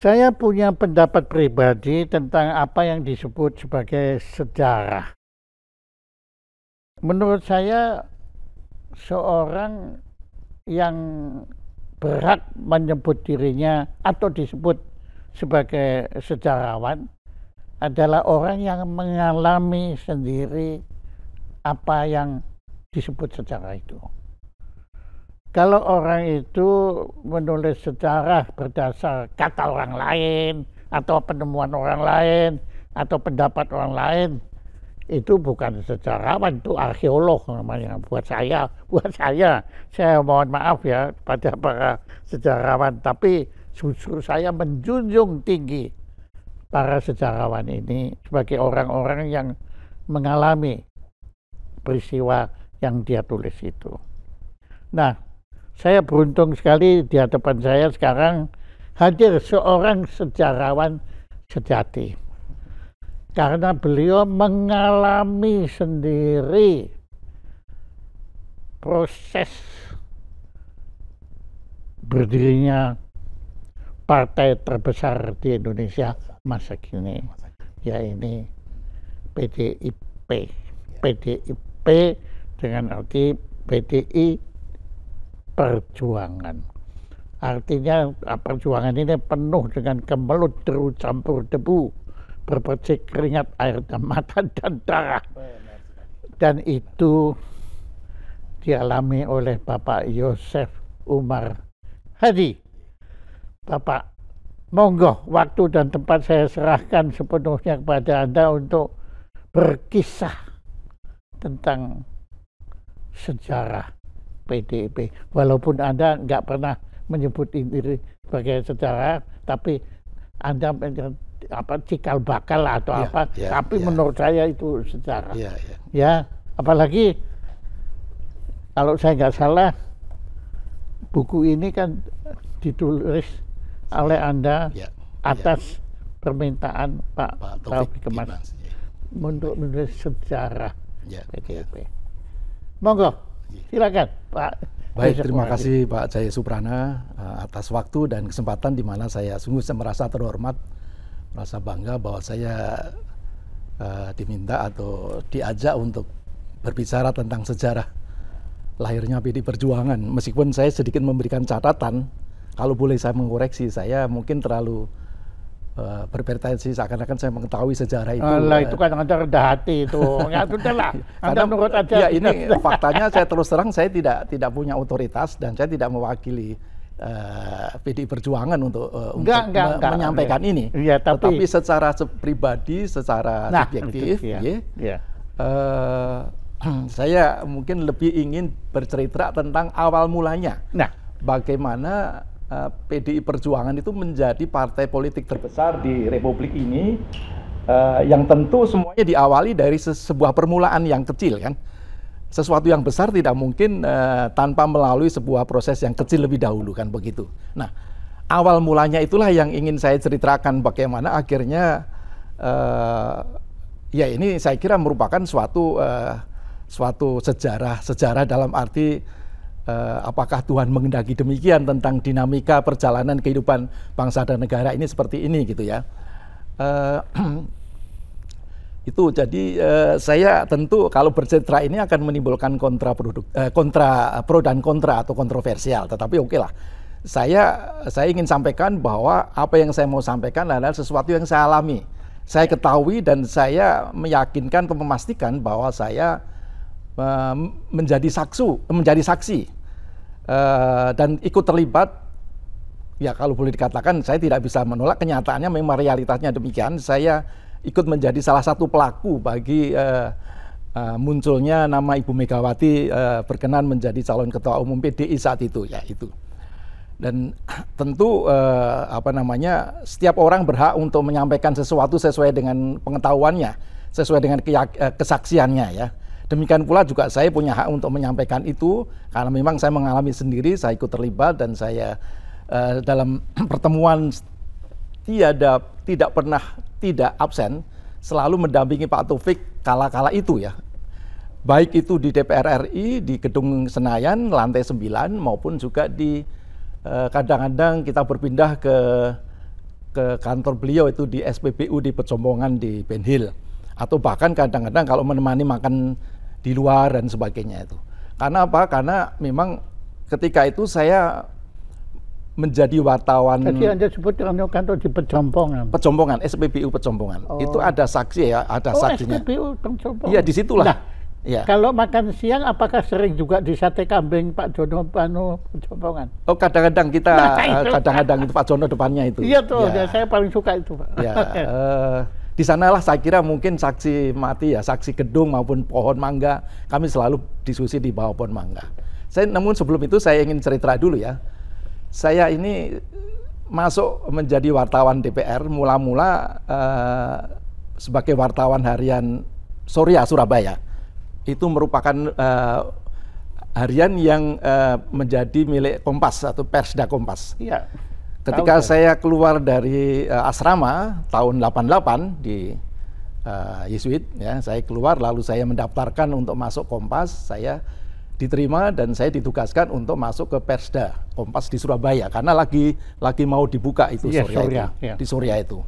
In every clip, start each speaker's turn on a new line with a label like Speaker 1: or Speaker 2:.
Speaker 1: Saya punya pendapat pribadi tentang apa yang disebut sebagai sejarah. Menurut saya, seorang yang berhak menyebut dirinya atau disebut sebagai sejarawan adalah orang yang mengalami sendiri apa yang disebut sejarah itu. Kalau orang itu menulis sejarah berdasar kata orang lain atau penemuan orang lain atau pendapat orang lain, itu bukan sejarawan, itu arkeolog namanya. Buat saya mohon maaf ya pada para sejarawan, tapi justru saya menjunjung tinggi para sejarawan ini sebagai orang-orang yang mengalami peristiwa yang dia tulis itu. Nah, saya beruntung sekali di hadapan saya sekarang hadir seorang sejarawan sejati. Karena beliau mengalami sendiri proses berdirinya partai terbesar di Indonesia masa kini, yaitu PDIP. PDIP dengan arti PDI Perjuangan. Artinya perjuangan ini penuh dengan kemelut deru campur debu, berpercik keringat, air dan mata dan darah. Dan itu dialami oleh Bapak Yosef Umar Hadi. Bapak, monggo waktu dan tempat saya serahkan sepenuhnya kepada Anda untuk berkisah tentang sejarah PDIP. Walaupun Anda nggak pernah menyebut diri sebagai sejarah, tapi Anda cikal bakal atau tapi menurut saya itu sejarah. Ya, apalagi kalau saya nggak salah, buku ini kan ditulis oleh Anda atas permintaan Pak Taufik Kemas untuk menulis sejarah PDIP. Monggo. Silakan Pak.
Speaker 2: Baik, terima kasih Pak Jaya Suprana atas waktu dan kesempatan di mana saya sungguh merasa terhormat, merasa bangga bahwa saya diminta atau diajak untuk berbicara tentang sejarah lahirnya PD Perjuangan. Meskipun saya sedikit memberikan catatan, kalau boleh saya mengoreksi, saya mungkin terlalu berpretensi seakan-akan saya mengetahui sejarah itu.
Speaker 1: Itu kan Anda rendah hati itu. Ya sudahlah, Anda nurut aja.
Speaker 2: Ya, ini faktanya saya terus terang saya tidak punya otoritas dan saya tidak mewakili PDI Perjuangan untuk menyampaikan ini.
Speaker 1: Ya,
Speaker 2: tapi secara pribadi, secara subjektif, saya mungkin lebih ingin bercerita tentang awal mulanya. Bagaimana PDI Perjuangan itu menjadi partai politik terbesar di Republik ini, yang tentu semuanya diawali dari sebuah permulaan yang kecil kan. Sesuatu yang besar tidak mungkin tanpa melalui sebuah proses yang kecil lebih dahulu kan begitu. Nah, awal mulanya itulah yang ingin saya ceritakan, bagaimana akhirnya ya ini saya kira merupakan suatu sejarah dalam arti apakah Tuhan menghendaki demikian tentang dinamika perjalanan kehidupan bangsa dan negara ini seperti ini gitu ya. Itu jadi saya tentu kalau bercerita ini akan menimbulkan kontra pro dan kontra atau kontroversial, tetapi oke lah. Saya ingin sampaikan bahwa apa yang saya mau sampaikan adalah sesuatu yang saya alami, saya ketahui dan saya meyakinkan atau memastikan bahwa saya menjadi saksi dan ikut terlibat. Ya kalau boleh dikatakan saya tidak bisa menolak, kenyataannya memang realitasnya demikian. Saya ikut menjadi salah satu pelaku bagi munculnya nama Ibu Megawati berkenan menjadi calon ketua umum PDI saat itu ya itu. Dan tentu setiap orang berhak untuk menyampaikan sesuatu sesuai dengan pengetahuannya, sesuai dengan kesaksiannya ya. Demikian pula juga saya punya hak untuk menyampaikan itu karena memang saya mengalami sendiri, saya ikut terlibat dan saya dalam pertemuan tidak pernah tidak absen, selalu mendampingi Pak Taufik kala-kala itu ya. Baik itu di DPR RI, di Gedung Senayan lantai 9 maupun juga di kadang-kadang kita berpindah ke ke kantor beliau itu di SPBU di Pejombongan di Ben Hill, atau bahkan kadang-kadang kalau menemani makan di luar dan sebagainya itu. Karena apa? Karena memang ketika itu saya menjadi wartawan.
Speaker 1: Tadi Anda sebut kantor di Pejombongan.
Speaker 2: Pejombongan, SPBU Pejombongan.
Speaker 1: Oh.
Speaker 2: Itu ada saksi ya, ada saksinya.
Speaker 1: SPBU Pejombongan.
Speaker 2: Iya, disitulah.
Speaker 1: Nah,
Speaker 2: ya.
Speaker 1: Kalau makan siang apakah sering juga di sate kambing Pak Jono Pejombongan?
Speaker 2: Oh, kadang-kadang kita, kadang-kadang itu Pak Jono depannya itu.
Speaker 1: Iya tuh, ya. Saya paling suka itu, Pak.
Speaker 2: Ya, di sanalah saya kira mungkin saksi mati ya, saksi gedung maupun pohon mangga. Kami selalu diskusi di bawah pohon mangga. Namun sebelum itu saya ingin cerita dulu ya. Saya ini masuk menjadi wartawan DPR mula-mula sebagai wartawan harian Surya Surabaya. Itu merupakan harian yang menjadi milik Kompas atau Persda Kompas.
Speaker 1: Iya.
Speaker 2: Ketika saya keluar dari asrama tahun 88 di Yesuit, ya, saya keluar lalu saya mendaftarkan untuk masuk Kompas, saya diterima dan saya ditugaskan untuk masuk ke Persda Kompas di Surabaya karena lagi mau dibuka itu Surya itu, di Surya itu.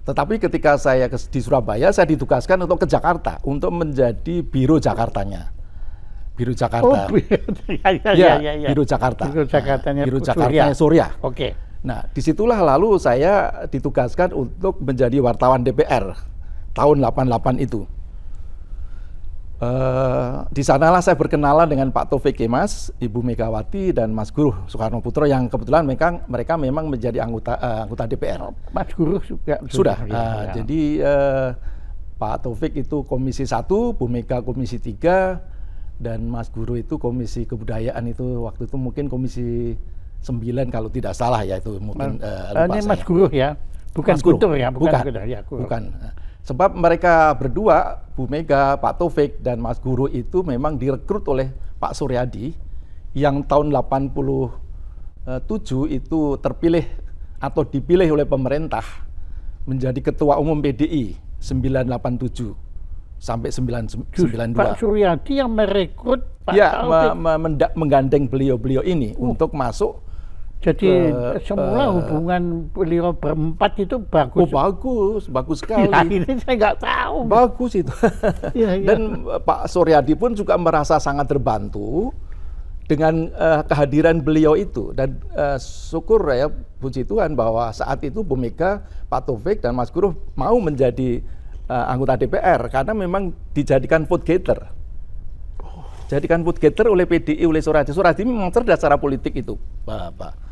Speaker 2: Tetapi ketika saya di Surabaya, saya ditugaskan untuk ke Jakarta untuk menjadi biro Jakartanya. Biro Jakarta.
Speaker 1: Oh, ya.
Speaker 2: Biro Jakarta.
Speaker 1: Biro Jakartanya,
Speaker 2: Biro Jakartanya Surya.
Speaker 1: Oke.
Speaker 2: Nah, disitulah lalu saya ditugaskan untuk menjadi wartawan DPR tahun 88 itu. Di sanalah saya berkenalan dengan Pak Taufik Kemas, Ibu Megawati dan Mas Guruh Soekarno Putro yang kebetulan mereka memang menjadi anggota DPR.
Speaker 1: Mas Guruh juga
Speaker 2: sudah. Jadi Pak Taufik itu Komisi 1, Bu Mega Komisi 3, dan Mas Guruh itu Komisi Kebudayaan itu waktu itu mungkin Komisi 9 kalau tidak salah ya itu mungkin lupa
Speaker 1: ini Mas Guruh ya, bukan Guntur ya, bukan.
Speaker 2: Bukan. Sebab mereka berdua, Bu Mega, Pak Taufik, dan Mas Guruh itu memang direkrut oleh Pak Suryadi yang tahun 87 itu terpilih atau dipilih oleh pemerintah menjadi Ketua Umum PDI 987 sampai 992.
Speaker 1: Pak Suryadi yang merekrut Pak Taufik.
Speaker 2: Menggandeng beliau-beliau ini untuk masuk.
Speaker 1: Jadi semula hubungan beliau berempat itu bagus.
Speaker 2: Oh, bagus sekali.
Speaker 1: Ya, ini saya nggak tahu.
Speaker 2: Bagus itu.
Speaker 1: Ya.
Speaker 2: Dan Pak Suryadi pun juga merasa sangat terbantu dengan kehadiran beliau itu. Dan syukur ya, puji Tuhan bahwa saat itu Bu Mega, Pak Taufik, dan Mas Guruh mau menjadi anggota DPR karena memang dijadikan vote getter. Jadikan vote getter oleh PDI, oleh Suryadi. Suryadi memang cerdas secara politik itu,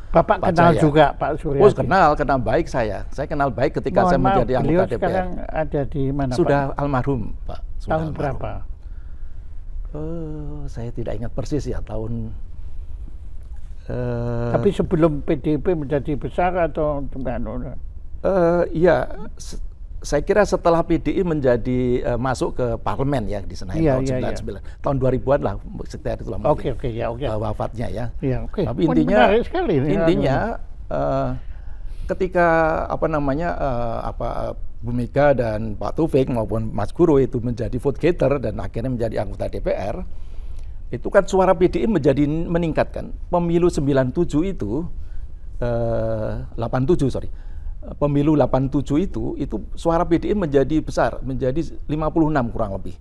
Speaker 1: Bapak kenal
Speaker 2: Jaya.
Speaker 1: juga Pak Suryadi?
Speaker 2: Oh, kenal baik saya. Saya kenal baik ketika saya menjadi anggota DPR.
Speaker 1: Sekarang ada di mana,
Speaker 2: Sudah
Speaker 1: Pak?
Speaker 2: Almarhum, Pak. Sudah
Speaker 1: Tahun
Speaker 2: almarhum.
Speaker 1: berapa?
Speaker 2: Saya tidak ingat persis ya tahun.
Speaker 1: Tapi sebelum PDIP menjadi besar atau gimana?
Speaker 2: Iya, saya kira setelah PDI menjadi masuk ke parlemen ya di Senayan tahun 99. Tahun 2000-an lah sekitar itulah mungkin.
Speaker 1: Oke.
Speaker 2: Wafatnya ya.
Speaker 1: Iya, oke.
Speaker 2: Tapi intinya
Speaker 1: sekali,
Speaker 2: ketika Bu Mega dan Pak Taufik maupun Mas Guruh itu menjadi vote getter dan akhirnya menjadi anggota DPR, itu kan suara PDI meningkat kan. Pemilu 97 itu 87 sorry. Pemilu 87 itu suara PDI menjadi besar, menjadi 56 kurang lebih.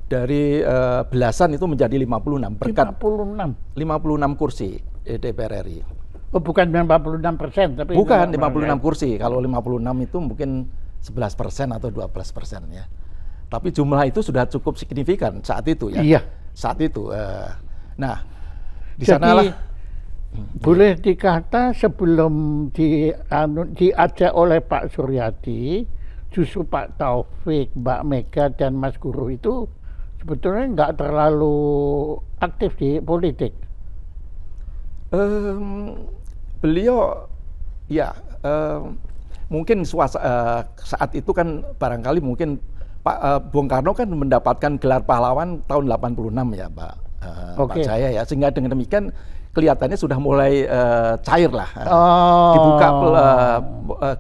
Speaker 2: Dari belasan itu menjadi 56 berkat 56 kursi DPR RI.
Speaker 1: Oh, bukan 56%, tapi
Speaker 2: bukan 56 kursi. Kalau 56 itu mungkin 11% atau 12% ya. Tapi jumlah itu sudah cukup signifikan saat itu ya.
Speaker 1: Iya.
Speaker 2: Saat itu. Nah, di
Speaker 1: jadi,
Speaker 2: sanalah
Speaker 1: boleh dikata sebelum diajak oleh Pak Suryadi, justru Pak Taufik, Mbak Mega, dan Mas Guruh itu sebetulnya nggak terlalu aktif di politik.
Speaker 2: Beliau ya mungkin saat itu kan barangkali mungkin Pak Bung Karno kan mendapatkan gelar pahlawan tahun 86 ya Pak Jaya ya, sehingga dengan demikian kelihatannya sudah mulai cair lah, dibuka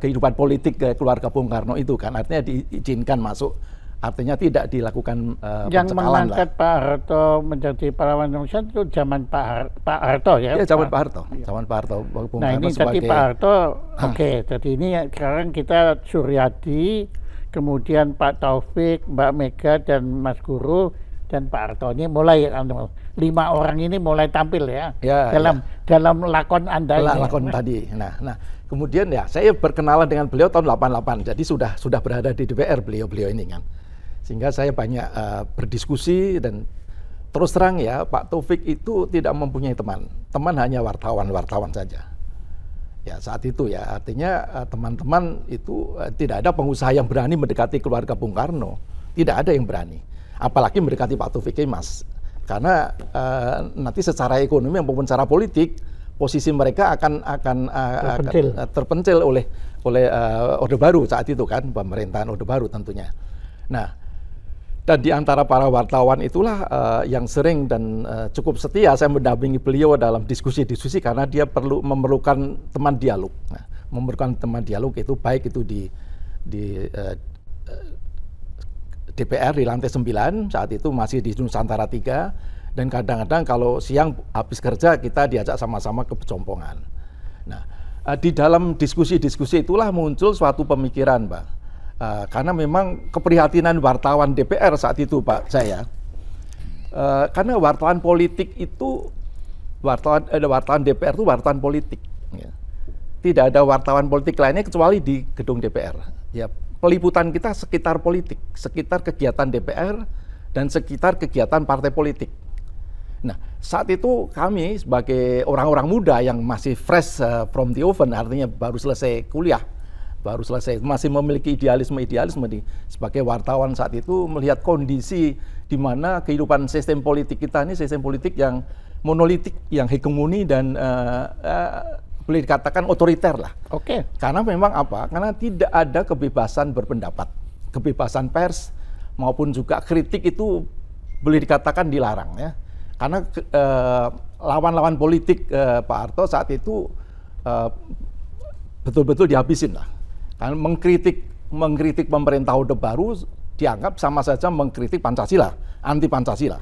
Speaker 2: kehidupan politik keluarga Bung Karno itu kan, artinya diizinkan masuk Artinya tidak dilakukan
Speaker 1: Yang
Speaker 2: pencekalan
Speaker 1: mengangkat
Speaker 2: lah.
Speaker 1: Pak Harto menjadi pahlawan Indonesia itu zaman Pak Harto ya?
Speaker 2: Ya, zaman Pak Harto. Zaman Pak Harto. Bung
Speaker 1: Nah
Speaker 2: Karno
Speaker 1: ini tadi
Speaker 2: sebagai
Speaker 1: Pak Harto, oke. Jadi ini sekarang kita Suryadi, kemudian Pak Taufik, Mbak Mega dan Mas Guru dan Pak Harto ini mulai 5 orang ini mulai tampil ya,
Speaker 2: Ya,
Speaker 1: dalam lakon Anda ini.
Speaker 2: lakon tadi. Nah, kemudian ya saya berkenalan dengan beliau tahun 88. Jadi sudah berada di DPR beliau ini kan. Sehingga saya banyak berdiskusi dan terus terang ya Pak Taufik itu tidak mempunyai teman. Teman hanya wartawan saja. Ya saat itu ya artinya teman-teman itu tidak ada pengusaha yang berani mendekati keluarga Bung Karno. Tidak ada yang berani. Apalagi mendekati Pak Taufik Kemas. Karena nanti secara ekonomi maupun secara politik posisi mereka akan terpencil oleh Orde Baru saat itu kan, pemerintahan Orde Baru tentunya. Nah, dan di antara para wartawan itulah yang sering dan cukup setia saya mendampingi beliau dalam diskusi-diskusi karena dia memerlukan teman dialog. Nah, memerlukan teman dialog itu baik itu di DPR di lantai 9, saat itu masih di Nusantara 3, dan kadang-kadang kalau siang habis kerja kita diajak sama-sama ke Pecompongan. Nah, di dalam diskusi-diskusi itulah muncul suatu pemikiran, Pak. Karena memang keprihatinan wartawan DPR saat itu, Pak, saya. Karena wartawan politik itu, wartawan DPR itu wartawan politik. Ya. Tidak ada wartawan politik lainnya kecuali di gedung DPR. Ya, peliputan kita sekitar politik, sekitar kegiatan DPR, dan sekitar kegiatan partai politik. Nah, saat itu kami sebagai orang-orang muda yang masih fresh from the oven, artinya baru selesai kuliah, masih memiliki idealisme sebagai wartawan saat itu melihat kondisi di mana kehidupan sistem politik kita ini sistem politik yang monolitik, yang hegemoni dan boleh dikatakan otoriter lah.
Speaker 1: Oke.
Speaker 2: Karena memang apa? Karena tidak ada kebebasan berpendapat, kebebasan pers maupun juga kritik itu boleh dikatakan dilarang ya. Karena lawan-lawan politik Pak Harto saat itu betul-betul dihabisin lah. Karena mengkritik pemerintah Orde Baru dianggap sama saja mengkritik Pancasila, anti Pancasila.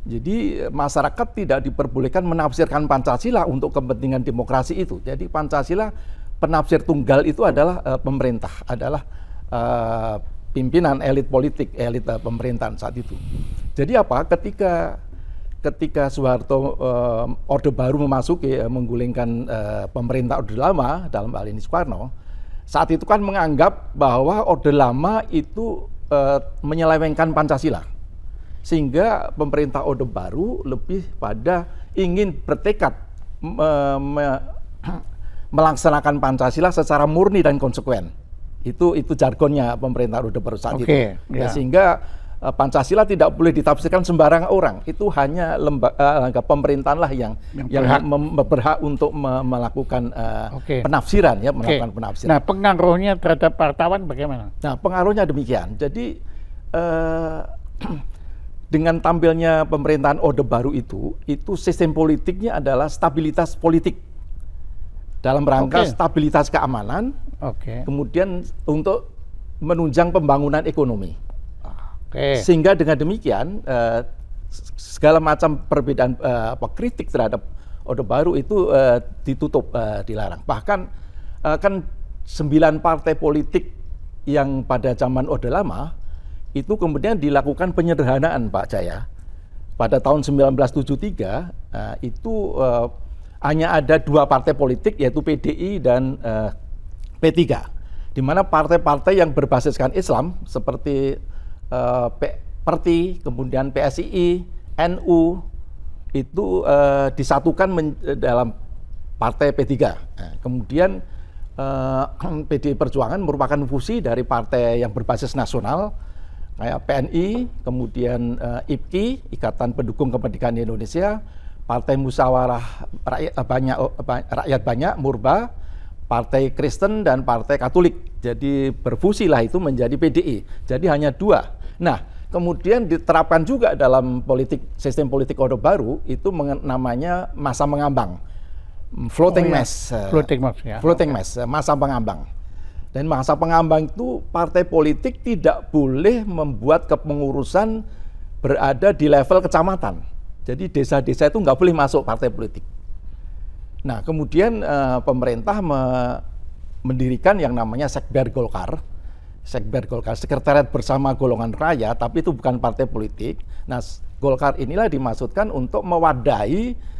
Speaker 2: Jadi masyarakat tidak diperbolehkan menafsirkan Pancasila untuk kepentingan demokrasi itu. Jadi Pancasila penafsir tunggal itu adalah pemerintah, adalah pimpinan elit politik, elit pemerintahan saat itu. Jadi apa? Ketika Soeharto Orde Baru memasuki menggulingkan pemerintah Orde Lama dalam hal ini Soekarno, saat itu kan menganggap bahwa Orde Lama itu menyelewengkan Pancasila. Sehingga pemerintah Orde Baru lebih pada ingin bertekad melaksanakan Pancasila secara murni dan konsekuen. Itu jargonnya pemerintah Orde Baru saat itu. Ya. Sehingga Pancasila tidak boleh ditafsirkan sembarangan orang. Itu hanya lembaga pemerintahan lah yang berhak untuk melakukan penafsiran ya, melakukan penafsiran.
Speaker 1: Nah, pengaruhnya terhadap wartawan bagaimana?
Speaker 2: Nah, pengaruhnya demikian. Jadi dengan tampilnya pemerintahan Orde Baru itu sistem politiknya adalah stabilitas politik dalam rangka stabilitas keamanan, kemudian untuk menunjang pembangunan ekonomi. Sehingga dengan demikian segala macam perbedaan kritik terhadap Orde Baru itu ditutup, dilarang. Bahkan kan 9 partai politik yang pada zaman Orde Lama itu kemudian dilakukan penyederhanaan, Pak Jaya. Pada tahun 1973 itu hanya ada 2 partai politik yaitu PDI dan P3. Di mana partai-partai yang berbasiskan Islam seperti PERTI, kemudian PSII, NU itu disatukan dalam partai P3. Nah, kemudian PDI Perjuangan merupakan fusi dari partai yang berbasis nasional kayak PNI, kemudian IPKI, Ikatan Pendukung Kemerdekaan Indonesia, Partai Musyawarah Rakyat Banyak, Murba, Partai Kristen dan Partai Katolik. Jadi berfusilah itu menjadi PDI. Jadi hanya 2. Nah, kemudian diterapkan juga dalam sistem politik Orde Baru itu namanya masa mengambang, floating mass,
Speaker 1: floating mass, ya.
Speaker 2: Floating mass, masa pengambang. Dan masa pengambang itu partai politik tidak boleh membuat kepengurusan berada di level kecamatan. Jadi desa-desa itu nggak boleh masuk partai politik. Nah, kemudian pemerintah mendirikan yang namanya Sekber Golkar. Sekber Golkar, sekretariat bersama golongan raya, tapi itu bukan partai politik. Nah, Golkar inilah dimaksudkan untuk mewadahi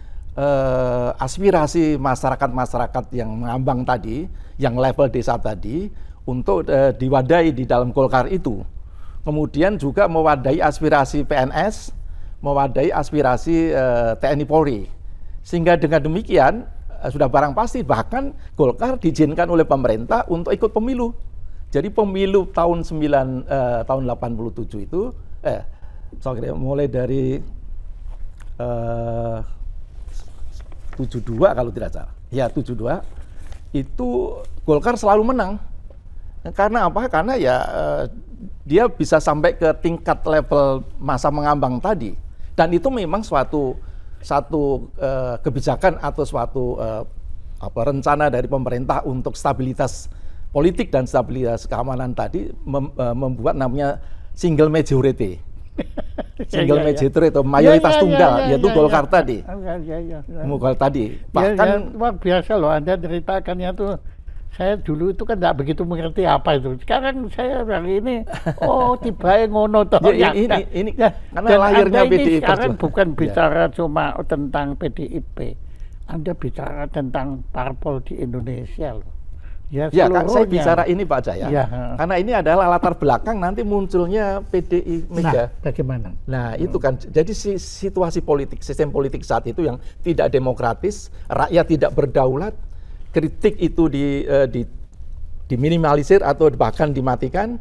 Speaker 2: aspirasi masyarakat-masyarakat yang mengambang tadi, yang level desa tadi, untuk diwadahi di dalam Golkar itu. Kemudian juga mewadahi aspirasi PNS, mewadahi aspirasi TNI Polri. Sehingga dengan demikian, sudah barang pasti, bahkan Golkar diizinkan oleh pemerintah untuk ikut pemilu. Jadi pemilu tahun 87 itu, mulai dari 72 kalau tidak salah. Ya, 72 itu Golkar selalu menang. Karena apa? Karena ya dia bisa sampai ke tingkat level masa mengambang tadi. Dan itu memang satu kebijakan atau suatu rencana dari pemerintah untuk stabilitas politik dan stabilitas keamanan tadi, membuat namanya single majority. Single majority itu mayoritas tunggal, yaitu Golkar tadi. Golkar tadi.
Speaker 1: Bahkan luar biasa loh, Anda ceritakannya tuh. Saya dulu itu kan tidak begitu mengerti apa itu. Sekarang saya bilang ini, tiba-tiba ngono toh.
Speaker 2: Ini karena lahirnya PDIP.
Speaker 1: Sekarang bukan bicara cuma tentang PDIP. Anda bicara tentang parpol di Indonesia loh.
Speaker 2: Ya, kan saya bicara ini Pak Jaya. Ya. Karena ini adalah latar belakang nanti munculnya PDI Mega.
Speaker 1: Nah, bagaimana?
Speaker 2: Nah, itu kan jadi situasi politik, sistem politik saat itu yang tidak demokratis, rakyat tidak berdaulat, kritik itu diminimalisir atau bahkan dimatikan,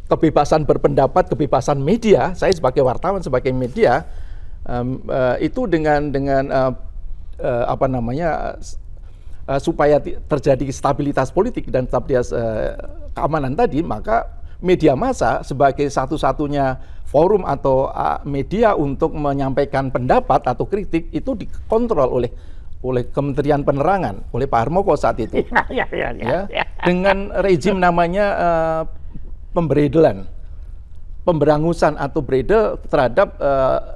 Speaker 2: kebebasan berpendapat, kebebasan media, saya sebagai wartawan, sebagai media, itu dengan supaya terjadi stabilitas politik dan stabilitas keamanan tadi, maka media massa sebagai satu-satunya forum atau media untuk menyampaikan pendapat atau kritik itu dikontrol oleh Kementerian Penerangan, oleh Pak Harmoko saat itu. Dengan rezim namanya pemberangusan atau beredel terhadap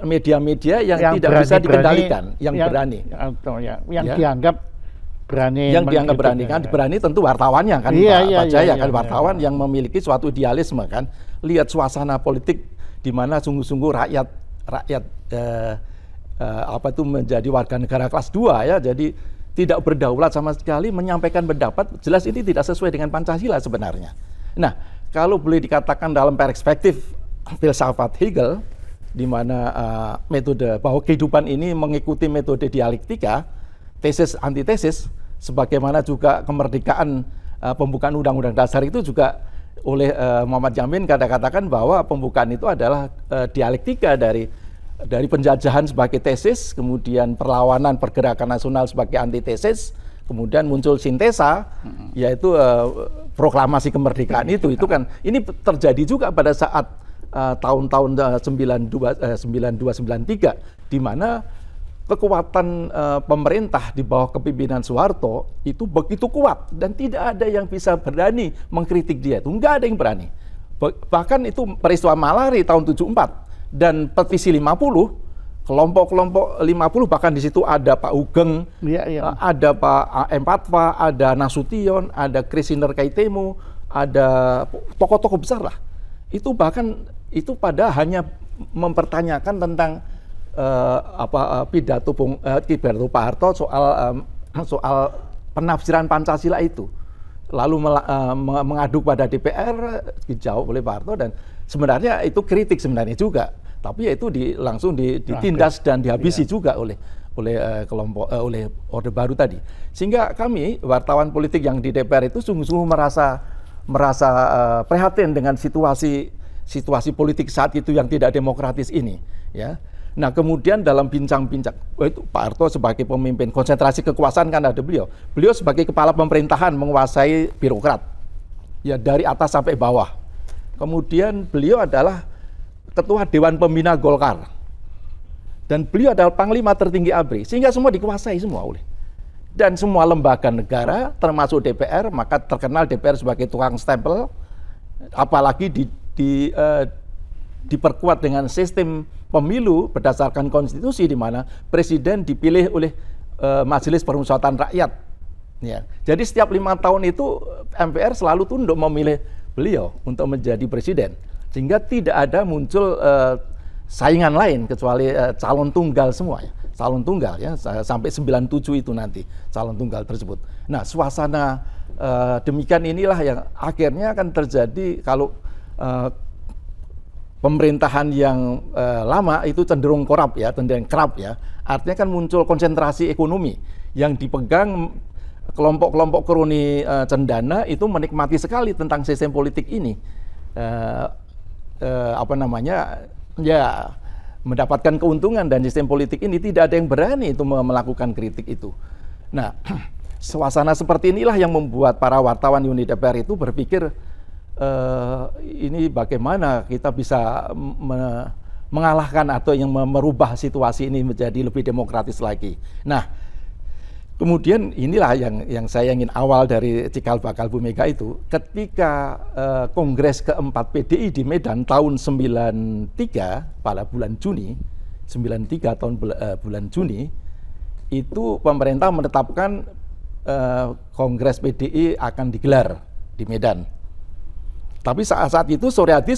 Speaker 2: media-media yang tidak bisa dikendalikan, yang berani.
Speaker 1: Yang dianggap berani,
Speaker 2: yang dianggap berani kan, berani tentu wartawannya kan, Pak Jaya kan, wartawan yang memiliki suatu idealisme kan, lihat suasana politik di mana sungguh-sungguh rakyat menjadi warga negara kelas 2 ya, jadi tidak berdaulat sama sekali, menyampaikan pendapat, jelas ini tidak sesuai dengan Pancasila sebenarnya. Nah, kalau boleh dikatakan dalam perspektif filsafat Hegel, di mana metode bahwa kehidupan ini mengikuti metode dialektika, tesis antitesis, sebagaimana juga kemerdekaan pembukaan Undang-Undang Dasar itu juga oleh Muhammad Yamin katakan bahwa pembukaan itu adalah dialektika dari penjajahan sebagai tesis, kemudian perlawanan pergerakan nasional sebagai antitesis, kemudian muncul sintesa, yaitu proklamasi kemerdekaan itu kan ini terjadi juga pada saat tahun-tahun 92-93, di mana kekuatan pemerintah di bawah kepemimpinan Soeharto itu begitu kuat dan tidak ada yang bisa berani mengkritik dia, itu nggak ada yang berani. Bahkan itu peristiwa Malari tahun 74 dan petisi 50, kelompok-kelompok 50, bahkan di situ ada Pak Ugeng, ada Pak M. Patwa, ada Nasution, ada Krisiner Kaitemo, ada tokoh-tokoh besar lah. Itu bahkan itu pada hanya mempertanyakan tentang pidato Pak Harto soal penafsiran Pancasila itu, lalu mengadu pada DPR, dijawab oleh Pak Harto, dan sebenarnya itu kritik sebenarnya juga, tapi ya itu langsung ditindas dan dihabisi juga oleh kelompok oleh Orde Baru tadi. Sehingga kami wartawan politik yang di DPR itu sungguh-sungguh merasa prihatin dengan situasi politik saat itu yang tidak demokratis ini, ya. Nah, kemudian dalam bincang-bincang, itu Pak Harto sebagai pemimpin konsentrasi kekuasaan kan ada beliau sebagai kepala pemerintahan menguasai birokrat, ya dari atas sampai bawah. Kemudian beliau adalah ketua Dewan Pembina Golkar, dan beliau adalah panglima tertinggi ABRI, sehingga semua dikuasai semua oleh. Dan semua lembaga negara, termasuk DPR, maka terkenal DPR sebagai tukang stempel, apalagi diperkuat dengan sistem pemilu berdasarkan konstitusi di mana presiden dipilih oleh Majelis Permusyawaratan Rakyat. Ya. Jadi setiap 5 tahun itu MPR selalu tunduk memilih beliau untuk menjadi presiden, sehingga tidak ada muncul saingan lain kecuali calon tunggal semua ya. Calon tunggal ya, sampai 97 itu nanti calon tunggal tersebut. Nah, suasana demikian inilah yang akhirnya akan terjadi kalau pemerintahan yang lama itu cenderung korup ya, cenderung kerap ya. Artinya kan muncul konsentrasi ekonomi yang dipegang kelompok-kelompok kroni cendana itu menikmati sekali tentang sistem politik ini. Apa namanya? Ya, mendapatkan keuntungan, dan sistem politik ini tidak ada yang berani itu melakukan kritik itu. Nah, suasana seperti inilah yang membuat para wartawan unit DPR itu berpikir ini bagaimana kita bisa mengalahkan atau yang merubah situasi ini menjadi lebih demokratis lagi. Nah, kemudian inilah yang saya ingin awal dari cikal bakal Bu Mega itu, ketika Kongres keempat PDI di Medan tahun 93 pada bulan Juni, 93 tahun bulan Juni, itu pemerintah menetapkan Kongres PDI akan digelar di Medan. Tapi saat itu Suryadi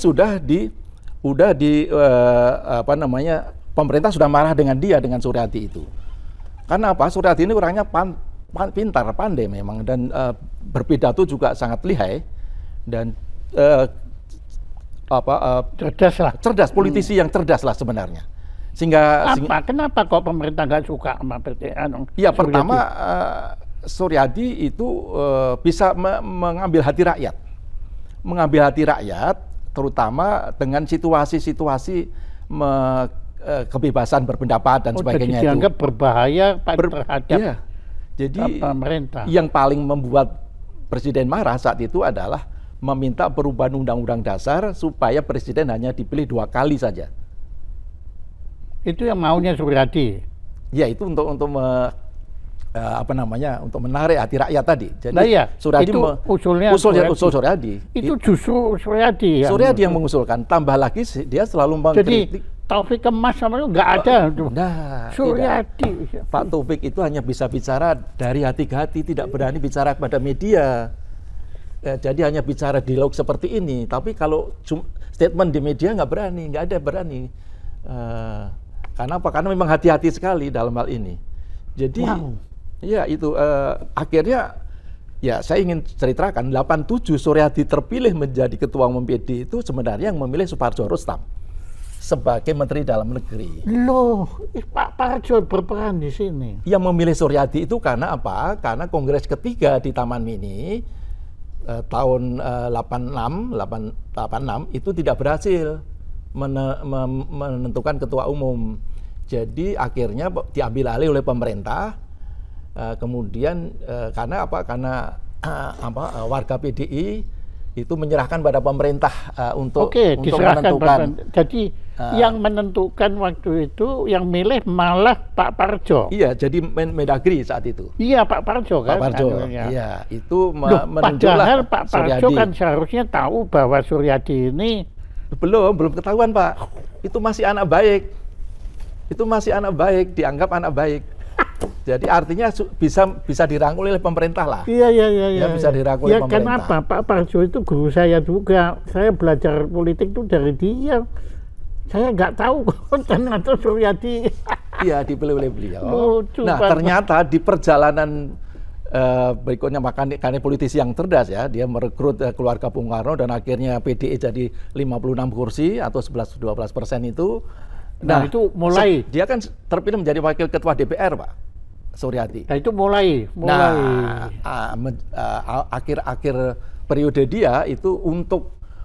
Speaker 2: pemerintah sudah marah dengan Suryadi itu. Karena apa? Suryadi ini orangnya pintar, pandai memang, dan berpidato juga sangat lihai, dan cerdas, politisi yang cerdas lah sebenarnya.
Speaker 1: Kenapa kok pemerintah nggak suka sama PDI?
Speaker 2: Ya, pertama Suryadi itu bisa mengambil hati rakyat, terutama dengan situasi-situasi kebebasan berpendapat dan sebagainya.
Speaker 1: Jadi dianggap berbahaya terhadap
Speaker 2: ya. Jadi
Speaker 1: pemerintah.
Speaker 2: Yang paling membuat presiden marah saat itu adalah meminta perubahan undang-undang dasar supaya presiden hanya dipilih 2 kali saja.
Speaker 1: Itu yang maunya Suryadi.
Speaker 2: Ya, itu untuk untuk menarik hati rakyat tadi. Jadi
Speaker 1: Suryadi itu usul
Speaker 2: Suryadi.
Speaker 1: Itu justru Suryadi.
Speaker 2: Suryadi yang mengusulkan. Tambah lagi dia selalu mengkritik.
Speaker 1: Jadi Taufik Kemas sama itu nggak ada.
Speaker 2: Nah,
Speaker 1: Suryadi.
Speaker 2: Pak Taufik itu hanya bisa bicara dari hati ke hati, tidak berani bicara kepada media. Jadi hanya bicara dialog seperti ini. Tapi kalau statement di media nggak ada berani. Karena apa? Karena memang hati-hati sekali dalam hal ini. Jadi ya itu akhirnya ya saya ingin ceritakan 87 Suryadi terpilih menjadi ketua umum PDI itu sebenarnya yang memilih Soepardjo Rustam sebagai Menteri Dalam Negeri.
Speaker 1: Loh, Pak Parjo berperan di sini.
Speaker 2: Yang memilih Suryadi itu karena apa? Karena Kongres ketiga di Taman Mini tahun 86 itu tidak berhasil menentukan ketua umum. Jadi akhirnya diambil alih oleh pemerintah. Kemudian karena apa? Karena warga PDI itu menyerahkan pada pemerintah untuk menentukan.
Speaker 1: Jadi yang menentukan waktu itu yang milih malah Pak Parjo.
Speaker 2: Iya, jadi Mendagri saat itu.
Speaker 1: Iya, Pak Parjo kan.
Speaker 2: Pak Parjo. Iya, itu
Speaker 1: padahal Pak Parjo kan seharusnya tahu bahwa Suryadi ini
Speaker 2: belum ketahuan, Pak. Itu masih anak baik. Dianggap anak baik. Jadi artinya bisa dirangkul oleh pemerintah lah.
Speaker 1: Iya.
Speaker 2: Ya, bisa dirangkul oleh pemerintah.
Speaker 1: Kenapa? Pak Parjo itu guru saya juga. Saya belajar politik itu dari dia. Saya nggak tahu ternyata Suryadi.
Speaker 2: Iya, dipilih oleh beliau. Nah,
Speaker 1: Pak.
Speaker 2: ternyata di perjalanan berikutnya karena politisi yang cerdas ya, dia merekrut keluarga Bung Karno dan akhirnya PDI jadi 56 kursi atau 11-12% itu.
Speaker 1: Nah, itu mulai.
Speaker 2: Dia kan terpilih menjadi wakil ketua DPR, Pak Suryadi.
Speaker 1: Nah, itu mulai.
Speaker 2: Nah, akhir-akhir periode dia itu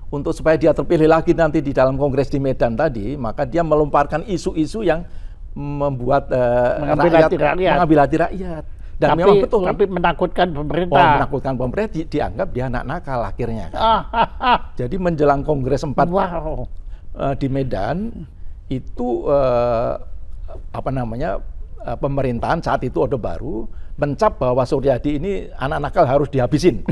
Speaker 2: untuk supaya dia terpilih lagi nanti di dalam Kongres di Medan tadi, maka dia melontarkan isu-isu yang membuat mengambil hati rakyat. Dan memang betul.
Speaker 1: Tapi menakutkan pemerintah.
Speaker 2: Menakutkan pemerintah, dianggap dia anak nakal akhirnya. Kan. Jadi menjelang Kongres 4 di Medan, itu pemerintahan saat itu Orde Baru mencap bahwa Suryadi ini anak nakal harus dihabisin.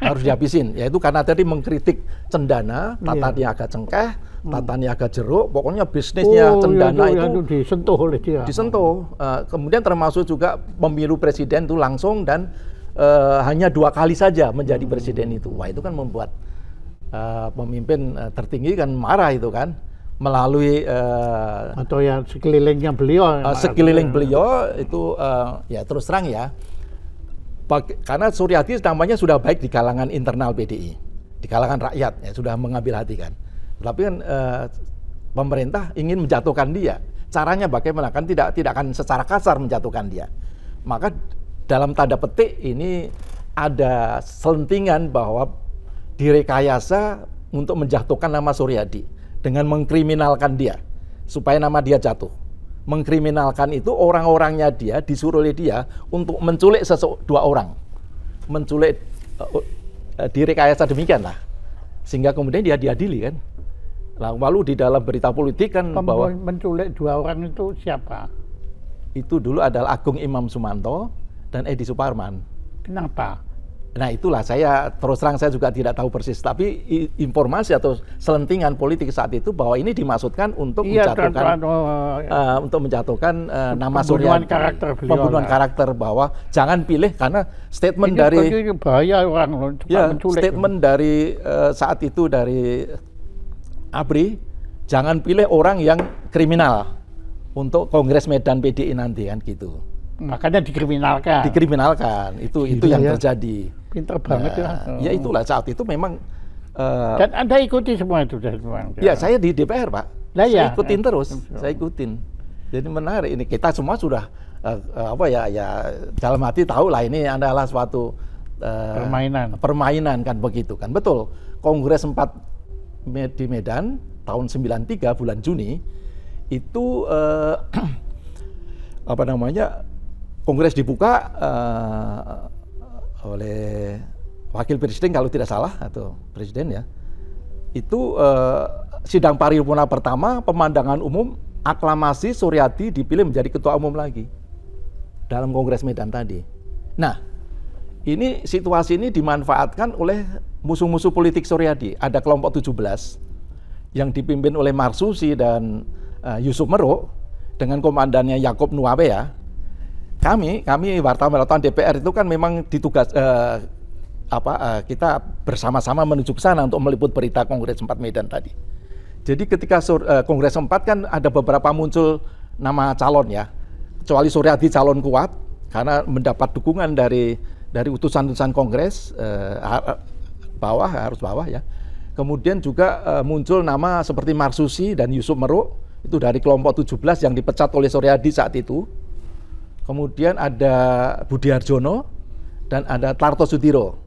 Speaker 2: Harus dihabisin, yaitu karena tadi mengkritik Cendana, tata niaga cengkeh, tata niaga jeruk, pokoknya bisnisnya Cendana itu
Speaker 1: disentuh oleh dia.
Speaker 2: Disentuh. Kemudian termasuk juga pemilu presiden itu langsung dan hanya 2 kali saja menjadi presiden itu. Wah, itu kan membuat pemimpin tertinggi kan marah itu kan, melalui
Speaker 1: atau ya sekelilingnya beliau.
Speaker 2: Sekeliling beliau itu ya terus terang ya. Karena Suryadi namanya sudah baik di kalangan internal PDI, di kalangan rakyat ya sudah mengambil hati kan. Tapi kan pemerintah ingin menjatuhkan dia. Caranya bagaimana? Kan tidak akan secara kasar menjatuhkan dia. Maka dalam tanda petik ini ada selentingan bahwa direkayasa untuk menjatuhkan nama Suryadi dengan mengkriminalkan dia supaya nama dia jatuh. Mengkriminalkan itu orang-orangnya dia disuruh oleh dia untuk menculik 2 orang, menculik direkayasa demikian lah, sehingga kemudian dia diadili kan. Lalu di dalam berita politik kan bahwa
Speaker 1: menculik 2 orang itu siapa?
Speaker 2: Itu dulu adalah Agung Imam Sumanto dan Edi Suparman.
Speaker 1: Kenapa?
Speaker 2: Nah itulah saya terus terang saya juga tidak tahu persis, tapi informasi atau selentingan politik saat itu bahwa ini dimaksudkan untuk menjatuhkan nama Suryadi, pembunuhan karakter bahwa jangan pilih karena statement
Speaker 1: ini bahaya orang menculik.
Speaker 2: Statement dari saat itu dari ABRI, jangan pilih orang yang kriminal untuk Kongres Medan PDI nanti kan gitu.
Speaker 1: Makanya dikriminalkan.
Speaker 2: Itu yang terjadi.
Speaker 1: Pinter banget
Speaker 2: ya. Ya itulah saat itu memang.
Speaker 1: Dan Anda ikuti semua itu
Speaker 2: Ya saya di DPR Pak. Saya ikutin terus. Saya ikutin. Jadi menarik ini kita semua sudah dalam hati tahu lah ini adalah suatu permainan kan begitu kan. Betul. Kongres 4 di Medan tahun 93 bulan Juni itu Kongres dibuka oleh wakil presiden kalau tidak salah atau presiden ya. Itu sidang paripurna pertama, pemandangan umum, aklamasi Suryadi dipilih menjadi ketua umum lagi dalam Kongres Medan tadi. Nah, ini situasi ini dimanfaatkan oleh musuh-musuh politik Suryadi. Ada kelompok 17 yang dipimpin oleh Marsusi dan Yusuf Meruk dengan komandannya Yakob Nuawea. Kami wartawan DPR itu kan memang ditugas kita bersama-sama menuju ke sana untuk meliput berita Kongres 4 Medan tadi. Jadi ketika Kongres 4 kan ada beberapa muncul nama calon ya. Kecuali Suryadi calon kuat karena mendapat dukungan dari utusan-utusan Kongres harus bawah ya. Kemudian juga muncul nama seperti Marsusi dan Yusuf Meruk itu dari kelompok 17 yang dipecat oleh Suryadi saat itu. Kemudian ada Budi Harjono dan ada Tarto Sudiro.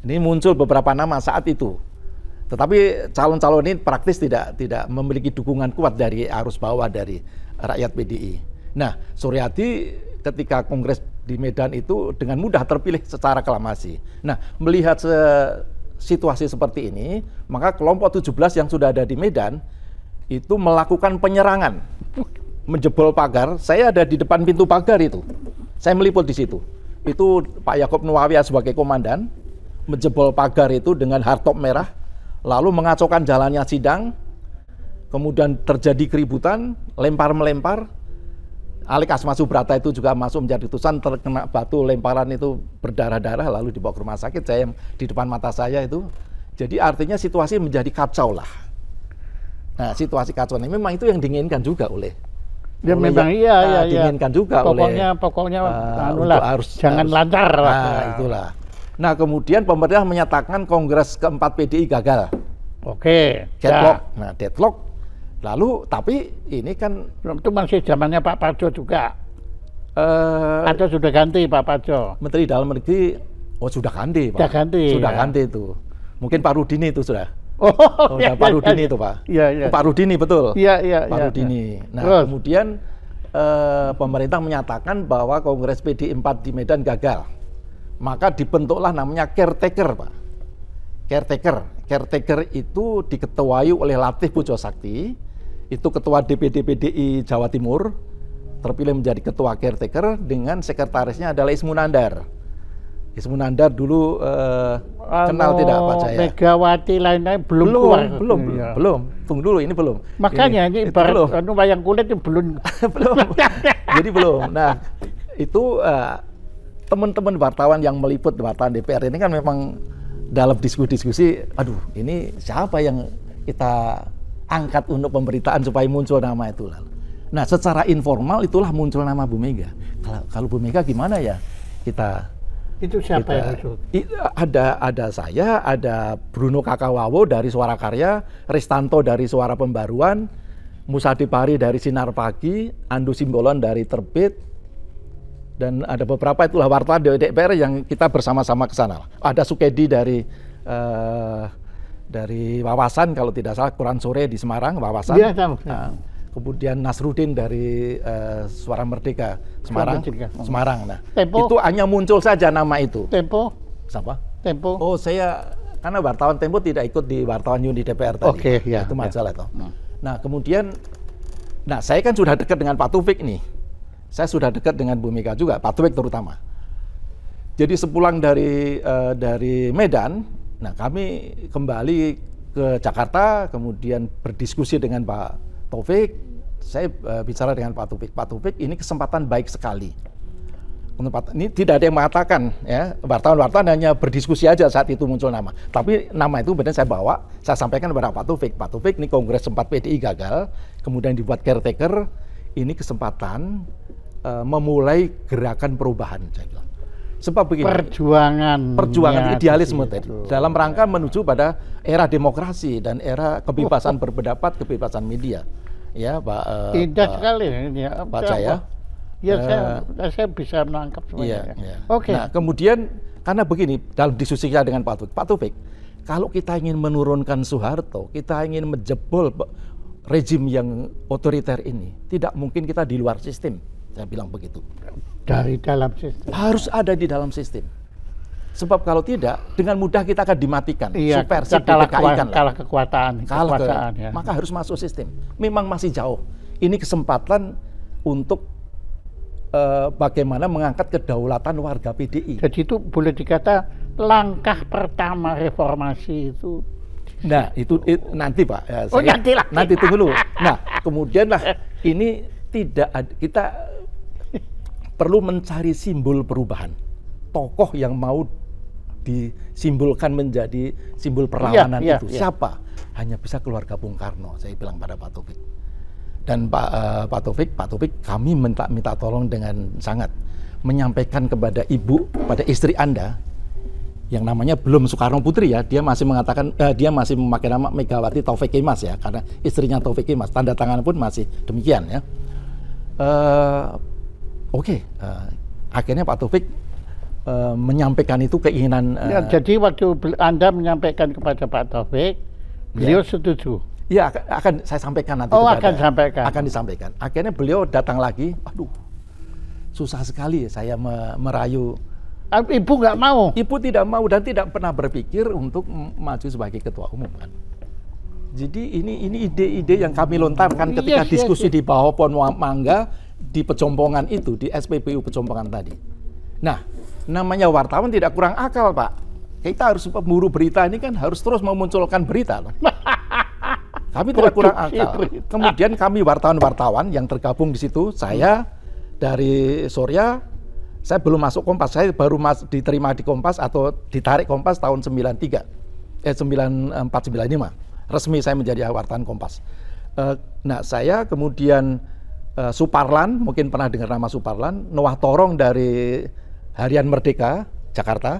Speaker 2: Ini muncul beberapa nama saat itu. Tetapi calon-calon ini praktis tidak memiliki dukungan kuat dari arus bawah dari rakyat PDI. Nah, Suryadi ketika Kongres di Medan itu dengan mudah terpilih secara aklamasi. Nah, melihat situasi seperti ini, maka kelompok 17 yang sudah ada di Medan itu melakukan penyerangan. Menjebol pagar, saya ada di depan pintu pagar itu. Saya meliput di situ. Itu Pak Yakob Nuawea sebagai komandan, menjebol pagar itu dengan hardtop merah, lalu mengacaukan jalannya sidang, kemudian terjadi keributan, lempar-melempar. Alik Asma Subrata itu juga masuk menjadi utusan, terkena batu lemparan itu berdarah-darah, lalu dibawa ke rumah sakit, saya di depan mata saya itu. Jadi artinya situasi menjadi kacau lah. Nah, situasi kacau ini memang itu yang diinginkan juga oleh
Speaker 1: memang
Speaker 2: diinginkan juga
Speaker 1: pokoknya harus jangan lancar lah.
Speaker 2: Itulah. Nah, kemudian pemerintah menyatakan Kongres keempat PDI gagal.
Speaker 1: Oke.
Speaker 2: Deadlock. Nah, deadlock. Lalu tapi ini kan
Speaker 1: itu masih zamannya Pak Parjo juga. Atau sudah ganti Pak Parjo?
Speaker 2: Menteri Dalam Negeri sudah ganti, Pak. Sudah ganti itu. Mungkin Pak Rudini itu sudah. Pak Rudini itu Pak.
Speaker 1: Iya.
Speaker 2: Pak Rudini betul.
Speaker 1: Iya.
Speaker 2: Pak Rudini. Nah, kemudian pemerintah menyatakan bahwa Kongres PDI 4 di Medan gagal. Maka dibentuklah namanya caretaker, Pak. Caretaker itu diketuai oleh Latif Pujo Sakti, itu ketua DPD PDI Jawa Timur. terpilih menjadi ketua caretaker dengan sekretarisnya adalah Ismu Nandar. Ismu Nandar dulu kenal tidak Pak Jaya?
Speaker 1: Megawati lain-lain belum keluar.
Speaker 2: Belum. Tunggu dulu, ini belum.
Speaker 1: Makanya ini ibarat wayang kulit itu belum.
Speaker 2: belum. Jadi belum. Nah, itu teman-teman wartawan yang meliput wartawan DPR ini kan memang dalam diskusi, aduh ini siapa yang kita angkat untuk pemberitaan supaya muncul nama itu. Nah, secara informal itulah muncul nama Bu Mega. Kalau Bu Mega gimana ya kita...
Speaker 1: Itu siapa yang muncul?
Speaker 2: Ada saya, ada Bruno Kakawawo dari Suara Karya, Ristanto dari Suara Pembaruan, Musa Dipari dari Sinar Pagi, Andu Simbolon dari Terbit, dan ada beberapa itulah wartawan di DPR yang kita bersama-sama ke sana. Ada Sukedi dari Wawasan kalau tidak salah, Quran Sore di Semarang, Wawasan.
Speaker 1: Iya, tahu.
Speaker 2: Kemudian Nasruddin dari Suara Merdeka Semarang. Semarang. Nah,
Speaker 1: Tempo.
Speaker 2: Itu hanya muncul saja nama itu.
Speaker 1: Tempo.
Speaker 2: Siapa?
Speaker 1: Tempo.
Speaker 2: Oh, saya karena wartawan Tempo tidak ikut di wartawan Uni DPR tadi.
Speaker 1: Oke, ya.
Speaker 2: Itu masalah itu. Nah, kemudian saya kan sudah dekat dengan Pak Taufik nih. Saya sudah dekat dengan Bu Mega juga, Pak Taufik terutama. Jadi sepulang dari Medan, nah kami kembali ke Jakarta, kemudian berdiskusi dengan Pak Taufik, saya bicara dengan Pak Taufik. Pak Taufik, ini kesempatan baik sekali. Ini tidak ada yang mengatakan, ya, wartawan-wartawan hanya berdiskusi aja saat itu muncul nama. Tapi nama itu benar saya bawa, saya sampaikan kepada Pak Taufik. Pak Taufik, ini Kongres 4 PDI gagal, kemudian dibuat caretaker, ini kesempatan memulai gerakan perubahan, saya bilang. Sebab begini, perjuangan idealisme tadi dalam rangka menuju pada era demokrasi dan era kebebasan berpendapat, kebebasan media. Ya, Pak.
Speaker 1: Indah sekali ini.
Speaker 2: Pak Jaya.
Speaker 1: Ya, saya bisa menangkap semuanya.
Speaker 2: Iya.
Speaker 1: Oke.
Speaker 2: Nah, kemudian karena begini, dalam diskusi kita dengan Pak Taufik, kalau kita ingin menurunkan Soeharto, kita ingin menjebol rejim yang otoriter ini, tidak mungkin kita di luar sistem. Saya bilang begitu.
Speaker 1: Dari dalam sistem.
Speaker 2: Harus ada di dalam sistem. Sebab kalau tidak, dengan mudah kita akan dimatikan.
Speaker 1: Iya,
Speaker 2: Subversif
Speaker 1: kalah kekuasaan. Ya.
Speaker 2: Maka harus masuk sistem. Memang masih jauh. Ini kesempatan untuk bagaimana mengangkat kedaulatan warga PDI.
Speaker 1: Jadi itu boleh dikata langkah pertama reformasi itu.
Speaker 2: Nah, itu nanti Pak.
Speaker 1: Nanti
Speaker 2: tunggu dulu. Nah, kemudian lah ini kita perlu mencari simbol perubahan, tokoh yang mau disimbolkan menjadi simbol perlawanan itu. Siapa? Hanya bisa keluarga Bung Karno, saya bilang pada Pak Taufik. Dan Pak Taufik, kami minta tolong dengan sangat menyampaikan kepada ibu, pada istri Anda, yang namanya belum Soekarno Putri ya, dia masih mengatakan, dia masih memakai nama Megawati Taufik Kemas ya, karena istrinya Taufik Kemas, tanda tangan pun masih demikian ya. Akhirnya Pak Taufik menyampaikan itu keinginan.
Speaker 1: Jadi waktu Anda menyampaikan kepada Pak Taufik, beliau setuju.
Speaker 2: Ya, akan saya sampaikan nanti. Akan disampaikan. Akhirnya beliau datang lagi. Aduh, susah sekali saya merayu.
Speaker 1: Ibu nggak mau.
Speaker 2: Ibu tidak mau dan tidak pernah berpikir untuk maju sebagai ketua umum kan. Jadi ini ide-ide yang kami lontarkan ketika diskusi di bawah pohon mangga di Pejompongan itu, di SPBU Pejompongan tadi. Nah, namanya wartawan tidak kurang akal, Pak. Kita harus pemburu berita ini kan harus terus memunculkan berita loh. Kami tidak kurang akal. Kemudian kami wartawan-wartawan yang tergabung di situ, saya dari Surya, saya belum masuk Kompas, saya baru diterima di Kompas atau ditarik Kompas tahun 9495. Resmi saya menjadi wartawan Kompas. Nah, saya kemudian Suparlan, mungkin pernah dengar nama Suparlan, Noah Torong dari Harian Merdeka, Jakarta.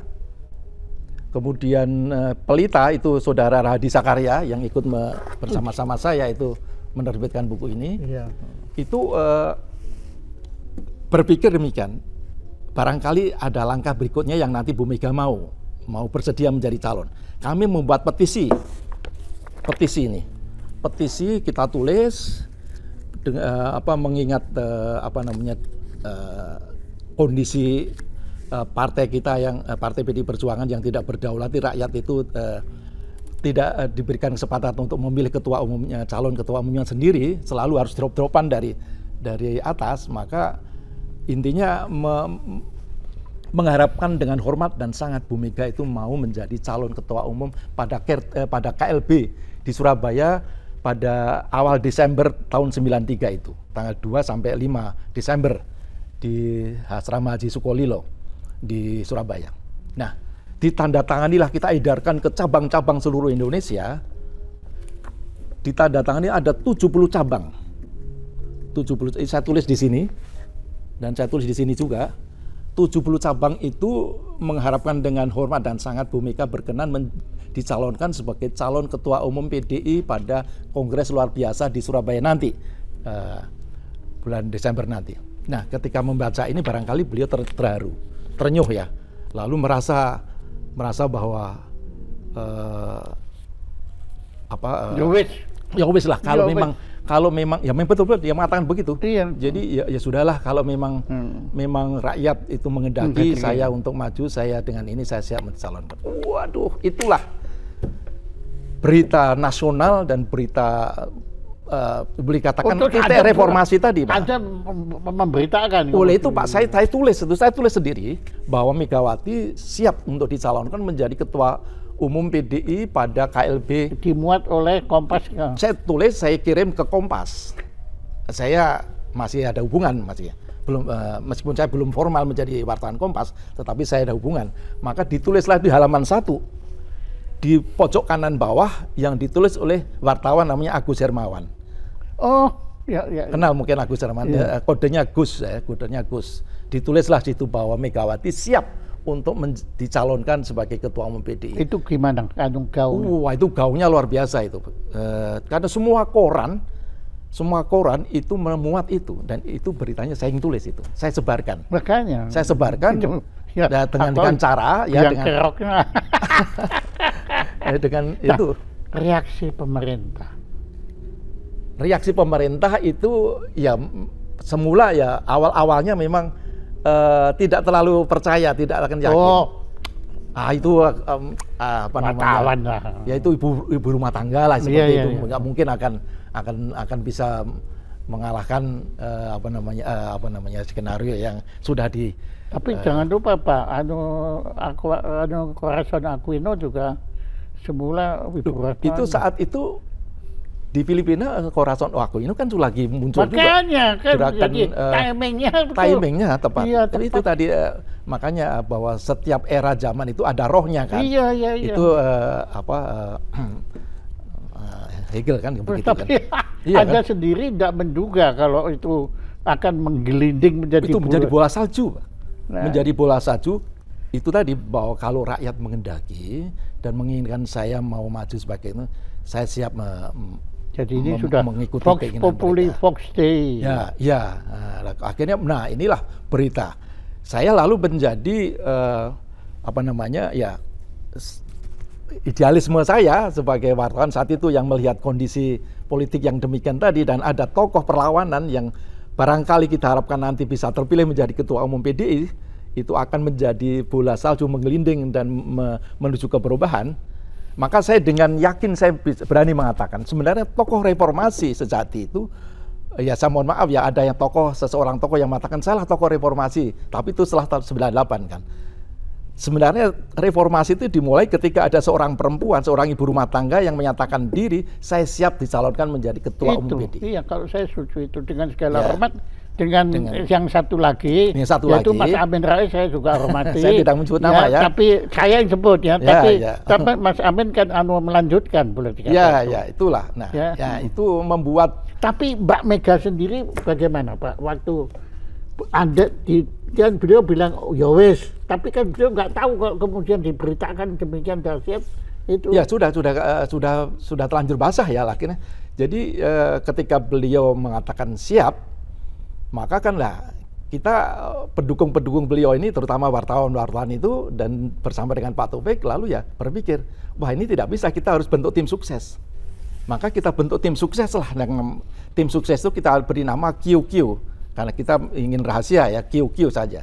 Speaker 2: Kemudian Pelita itu saudara Rahadi Sakarya yang ikut bersama-sama saya itu menerbitkan buku ini. Iya. Itu berpikir demikian. Barangkali ada langkah berikutnya yang nanti Bu Mega mau bersedia menjadi calon. Kami membuat petisi ini. Petisi kita tulis mengingat kondisi partai kita yang partai PDI Perjuangan yang tidak berdaulat, rakyat itu tidak diberikan kesempatan untuk memilih ketua umumnya, calon ketua umumnya sendiri, selalu harus drop-dropan dari dari atas, maka intinya mengharapkan dengan hormat dan sangat Bu Mega itu mau menjadi calon ketua umum pada KLB di Surabaya pada awal Desember tahun 93 itu, tanggal 2 sampai 5 Desember di Asrama Haji Sukolilo di Surabaya. Nah, ditandatanganilah, kita edarkan ke cabang-cabang seluruh Indonesia. Ditandatangani ada 70 cabang. 70, saya tulis di sini dan saya tulis di sini juga. 70 cabang itu mengharapkan dengan hormat dan sangat Bu Mega berkenan dicalonkan sebagai calon ketua umum PDI pada Kongres luar biasa di Surabaya nanti, bulan Desember nanti. Nah, ketika membaca ini barangkali beliau terharu, terenyuh ya, lalu merasa bahwa ya wis lah, kalau memang ya betul-betul dia mengatakan begitu. Iya. Jadi ya sudahlah, kalau memang rakyat itu menghendaki saya untuk maju, saya dengan ini saya siap mencalonkan. Waduh, itulah berita nasional dan berita boleh katakan titik reformasi tadi, Pak.
Speaker 1: Ada memberitakan.
Speaker 2: Oleh itu Pak, saya tulis sendiri bahwa Megawati siap untuk dicalonkan menjadi ketua umum PDI pada KLB.
Speaker 1: Dimuat oleh Kompas.
Speaker 2: Saya tulis, saya kirim ke Kompas. Saya masih ada hubungan, masih belum, meskipun saya belum formal menjadi wartawan Kompas, tetapi saya ada hubungan. Maka ditulislah di halaman 1 di pojok kanan bawah yang ditulis oleh wartawan namanya Agus Hermawan.
Speaker 1: Oh, ya.
Speaker 2: Kenal mungkin Agus Hermawan. Ya. Kodenya Gus, kodenya Gus. Ditulislah situ bahwa Megawati siap untuk dicalonkan sebagai ketua umum PDI.
Speaker 1: Itu gimana?
Speaker 2: Wah, itu gaungnya luar biasa itu. Karena semua koran itu memuat itu, dan itu beritanya saya yang tulis itu. Saya sebarkan.
Speaker 1: Makanya.
Speaker 2: Saya sebarkan ya, dengan cara ya dengan itu.
Speaker 1: Reaksi pemerintah.
Speaker 2: Reaksi pemerintah itu ya semula ya awalnya memang tidak terlalu percaya, tidak akan yakin. Itu apa namanya? Ya itu ibu rumah tangga lah seperti itu. Nggak mungkin akan bisa mengalahkan skenario yang sudah di.
Speaker 1: Tapi jangan lupa Pak, Corazon Aquino juga semula
Speaker 2: itu saat itu di Filipina, Corazon Aquino kan lagi muncul.
Speaker 1: Makanya,
Speaker 2: juga.
Speaker 1: Kan, jadi
Speaker 2: timingnya tepat. Iya, tepat. Itu tadi makanya bahwa setiap era zaman itu ada rohnya kan. Iya. Itu Hegel kan begitu kan.
Speaker 1: Anda sendiri tidak menduga kalau itu akan menggelinding
Speaker 2: menjadi bola salju. Nah. Menjadi bola salju itu tadi bahwa kalau rakyat menghendaki dan menginginkan saya mau maju sebagai itu, saya siap
Speaker 1: jadi ini sudah mengikuti Vox Populi, Vox Dei.
Speaker 2: Ya. Akhirnya, inilah berita. Saya lalu menjadi idealisme saya sebagai wartawan saat itu yang melihat kondisi politik yang demikian tadi, dan ada tokoh perlawanan yang barangkali kita harapkan nanti bisa terpilih menjadi ketua umum PDI, itu akan menjadi bola salju menggelinding dan menuju ke perubahan. Maka saya dengan yakin saya berani mengatakan sebenarnya tokoh reformasi sejati itu, ya saya mohon maaf ya, ada yang seseorang tokoh yang mengatakan salah tokoh reformasi, tapi itu setelah tahun 98 kan. Sebenarnya reformasi itu dimulai ketika ada seorang perempuan, seorang ibu rumah tangga yang menyatakan diri, saya siap dicalonkan menjadi ketua umum PDI.
Speaker 1: Iya, kalau saya setuju itu dengan segala hormat. Dengan yang satu lagi, yaitu Mas Amin Rais, saya juga hormati.
Speaker 2: Saya tidak menyebut nama ya.
Speaker 1: Tapi saya yang sebut ya. Tapi Mas Amin kan melanjutkan, boleh dikatakan.
Speaker 2: Ya, itulah. Nah, itu membuat.
Speaker 1: Tapi Mbak Mega sendiri bagaimana Pak? Waktu Anda kan beliau bilang ya wis, tapi kan beliau nggak tahu kalau kemudian diberitakan demikian dahsyat itu.
Speaker 2: Ya sudah terlanjur basah ya akhirnya. Jadi ketika beliau mengatakan siap, maka kan kita pendukung-pendukung beliau ini, terutama wartawan-wartawan itu, dan bersama dengan Pak Taufik lalu ya berpikir, wah ini tidak bisa, kita harus bentuk tim sukses. Maka kita bentuk tim sukses lah. Tim sukses itu kita beri nama QQ, karena kita ingin rahasia ya, QQ saja.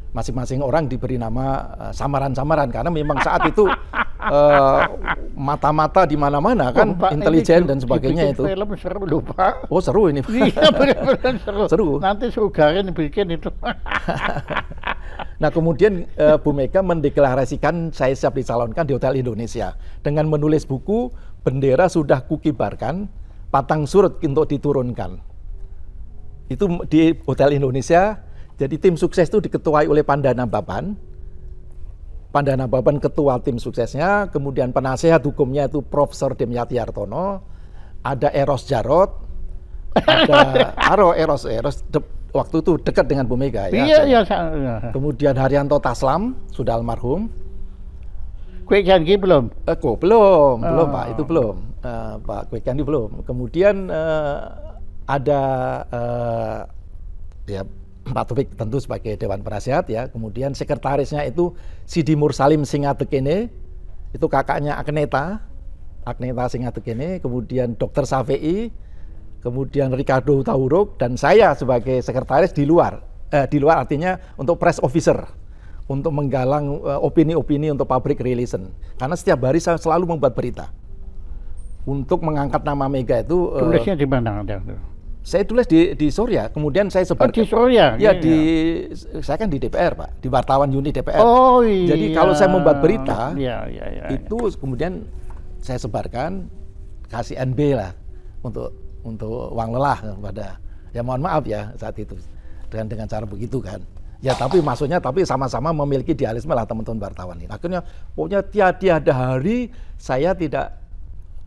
Speaker 2: masing-masing orang diberi nama samaran-samaran karena memang saat itu mata-mata di mana-mana kan, intelijen dan sebagainya itu.
Speaker 1: Film seru loh Pak.
Speaker 2: Oh seru ini.
Speaker 1: Iya benar-benar seru.
Speaker 2: Seru.
Speaker 1: Nanti Sugarin bikin itu.
Speaker 2: Nah kemudian Bu Mega mendeklarasikan saya siap dicalonkan di Hotel Indonesia dengan menulis buku bendera sudah kukibarkan, patang surut untuk diturunkan. Itu di Hotel Indonesia. Jadi tim sukses itu diketuai oleh Pandana Baban. Pandana Baban ketua tim suksesnya, kemudian penasehat hukumnya itu Profesor Demyati Hartono, ada Eros Jarot, ada Eros waktu itu dekat dengan Bu Mega ya.
Speaker 1: Iya.
Speaker 2: Kemudian Haryanto Taslam sudah almarhum.
Speaker 1: Kue Janji belum?
Speaker 2: Belum Pak, itu belum. Pak Kue Janji belum. Kemudian ada ya Pak Taufik tentu sebagai Dewan Penasehat ya. Kemudian sekretarisnya itu Sidi Mursalim Singatekene, itu kakaknya Agneta Singatekene. Kemudian Dr. Safei, kemudian Ricardo Tauruk, dan saya sebagai sekretaris di luar artinya untuk press officer, untuk menggalang opini-opini untuk public relation. Karena setiap hari saya selalu membuat berita untuk mengangkat nama Mega itu.
Speaker 1: Tulisnya di mana?
Speaker 2: Saya tulis di Surya, kemudian saya sebar.
Speaker 1: Di Surya?
Speaker 2: Ya, saya kan di DPR, Pak, di wartawan unit DPR.
Speaker 1: Oh iya.
Speaker 2: Jadi kalau saya membuat berita,
Speaker 1: iya.
Speaker 2: itu kemudian saya sebarkan, kasih NB lah untuk uang lelah kepada, ya mohon maaf ya saat itu dengan cara begitu kan. Ya tapi maksudnya sama-sama memiliki idealisme lah teman-teman wartawan ini. Akhirnya pokoknya tiada hari saya tidak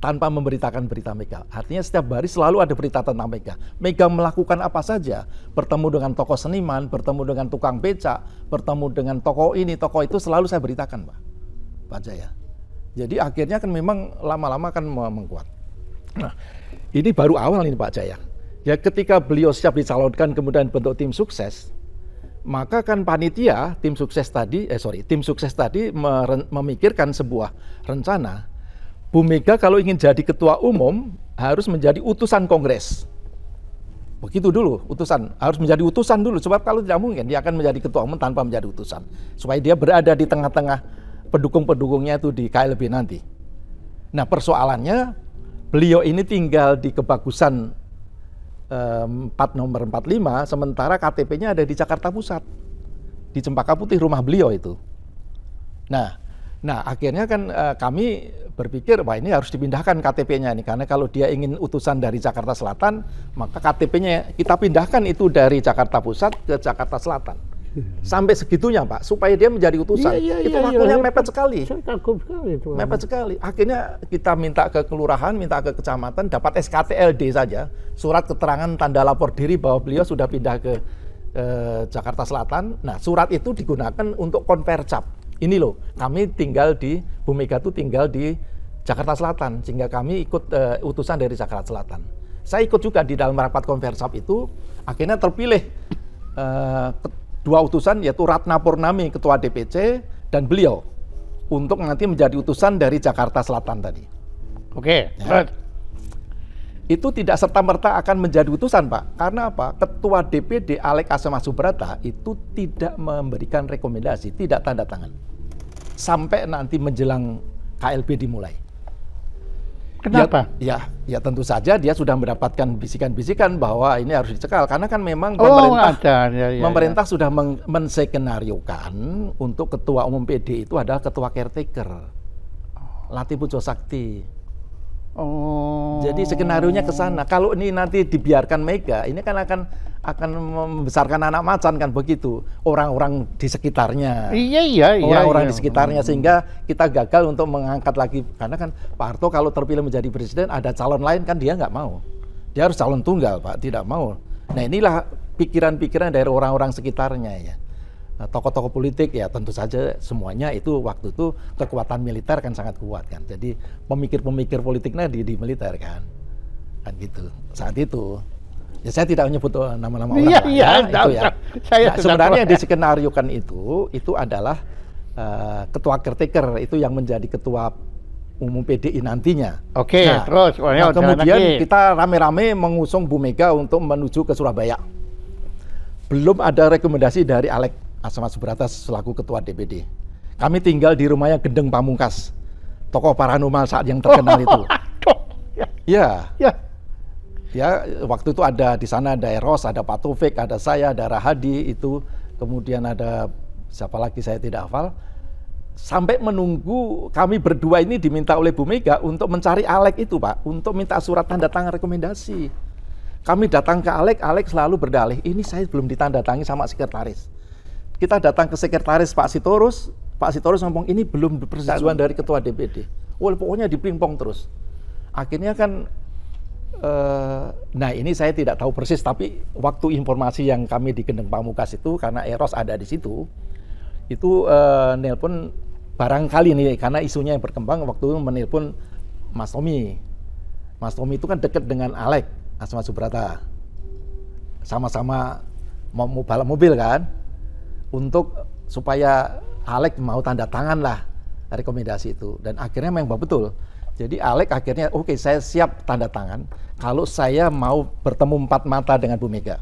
Speaker 2: tanpa memberitakan berita Mega. Artinya setiap hari selalu ada berita tentang Mega. Mega melakukan apa saja, bertemu dengan tokoh seniman, bertemu dengan tukang becak, bertemu dengan tokoh ini, tokoh itu, selalu saya beritakan, Pak Jaya. Jadi akhirnya kan memang lama-lama kan menguat. Nah, ini baru awal ini Pak Jaya. Ya ketika beliau siap dicalonkan kemudian bentuk tim sukses, maka kan panitia tim sukses tadi memikirkan sebuah rencana. Bu Mega kalau ingin jadi ketua umum harus menjadi utusan Kongres. Begitu dulu, harus menjadi utusan dulu, sebab kalau tidak mungkin dia akan menjadi ketua umum tanpa menjadi utusan. Supaya dia berada di tengah-tengah pendukung-pendukungnya itu di KLB nanti. Nah persoalannya, beliau ini tinggal di Kebagusan nomor 45, sementara KTP-nya ada di Jakarta Pusat, di Cempaka Putih, rumah beliau itu. Nah akhirnya kan kami berpikir, wah ini harus dipindahkan KTP-nya nih, karena kalau dia ingin utusan dari Jakarta Selatan, maka KTP-nya kita pindahkan itu dari Jakarta Pusat ke Jakarta Selatan. Sampai segitunya Pak, supaya dia menjadi utusan. Itu waktunya mepet sekali.
Speaker 1: Saya kagum sekali itu.
Speaker 2: Mepet sekali. Akhirnya kita minta ke kelurahan, minta ke kecamatan, dapat SKTLD saja, surat keterangan tanda lapor diri bahwa beliau sudah pindah ke Jakarta Selatan. Nah surat itu digunakan untuk konvercap. Ini loh, kami tinggal Bu Mega itu tinggal di Jakarta Selatan, sehingga kami ikut utusan dari Jakarta Selatan. Saya ikut juga di dalam rapat konversap itu, akhirnya terpilih dua utusan, yaitu Ratna Purnami, Ketua DPC, dan beliau, untuk nanti menjadi utusan dari Jakarta Selatan tadi.
Speaker 1: Oke,
Speaker 2: ya. Itu tidak serta-merta akan menjadi utusan Pak, karena apa? Ketua DPD Alek Asema Subrata itu tidak memberikan rekomendasi, tidak tanda tangan. Sampai nanti menjelang KLB dimulai.
Speaker 1: Kenapa?
Speaker 2: Ya tentu saja dia sudah mendapatkan bisikan-bisikan bahwa ini harus dicekal, karena kan memang pemerintah sudah menskenariokan untuk ketua umum PD itu adalah ketua caretaker, Latief Pujo Sakti. Jadi skenario-nya ke sana. Kalau ini nanti dibiarkan Mega, ini kan akan membesarkan anak macan kan begitu. Orang-orang di sekitarnya.
Speaker 1: Iya.
Speaker 2: Orang-orang di sekitarnya, sehingga kita gagal untuk mengangkat lagi. Karena kan Pak Harto kalau terpilih menjadi presiden, ada calon lain kan dia nggak mau. Dia harus calon tunggal Pak, tidak mau. Nah inilah pikiran-pikiran dari orang-orang sekitarnya ya. Tokoh-tokoh politik ya tentu saja semuanya itu waktu itu kekuatan militer kan sangat kuat kan. Jadi pemikir-pemikir politiknya di militer kan gitu saat itu. Ya saya tidak menyebut nama-nama orang.
Speaker 1: Iya.
Speaker 2: Sebenarnya yang diskenariokan itu adalah ketua caretaker itu yang menjadi ketua umum PDI nantinya.
Speaker 1: Oke, terus
Speaker 2: kemudian kita rame-rame mengusung Bu Mega untuk menuju ke Surabaya. Belum ada rekomendasi dari Alek Asma Subrata selaku ketua DPD. Kami tinggal di rumahnya Gendeng Pamungkas, tokoh paranormal saat yang terkenal itu. Ya. Ya, waktu itu ada di sana ada Eros, ada Pak Taufik, ada saya, ada Rahadi itu, kemudian ada siapa lagi saya tidak hafal. Sampai menunggu kami berdua ini diminta oleh Bu Mega untuk mencari Alek itu, Pak, untuk minta surat tanda tangan rekomendasi. Kami datang ke Alek, Alek selalu berdalih, ini saya belum ditandatangani sama sekretaris. Kita datang ke sekretaris Pak Sitorus ngomong ini belum persetujuan dari ketua DPD. Pokoknya dipingpong terus. Akhirnya kan nah ini saya tidak tahu persis, tapi waktu informasi yang kami di Gendeng Pamungkas itu karena Eros ada di situ, itu nelpon barangkali nih karena isunya yang berkembang waktu itu menelpon Mas Tommy. Mas Tommy itu kan dekat dengan Alek Asma Subrata, sama-sama mau balap mobil kan, untuk supaya Alek mau tanda tangan lah rekomendasi itu, dan akhirnya memang betul. Jadi Alek akhirnya oke, saya siap tanda tangan kalau saya mau bertemu 4 mata dengan Bu Mega.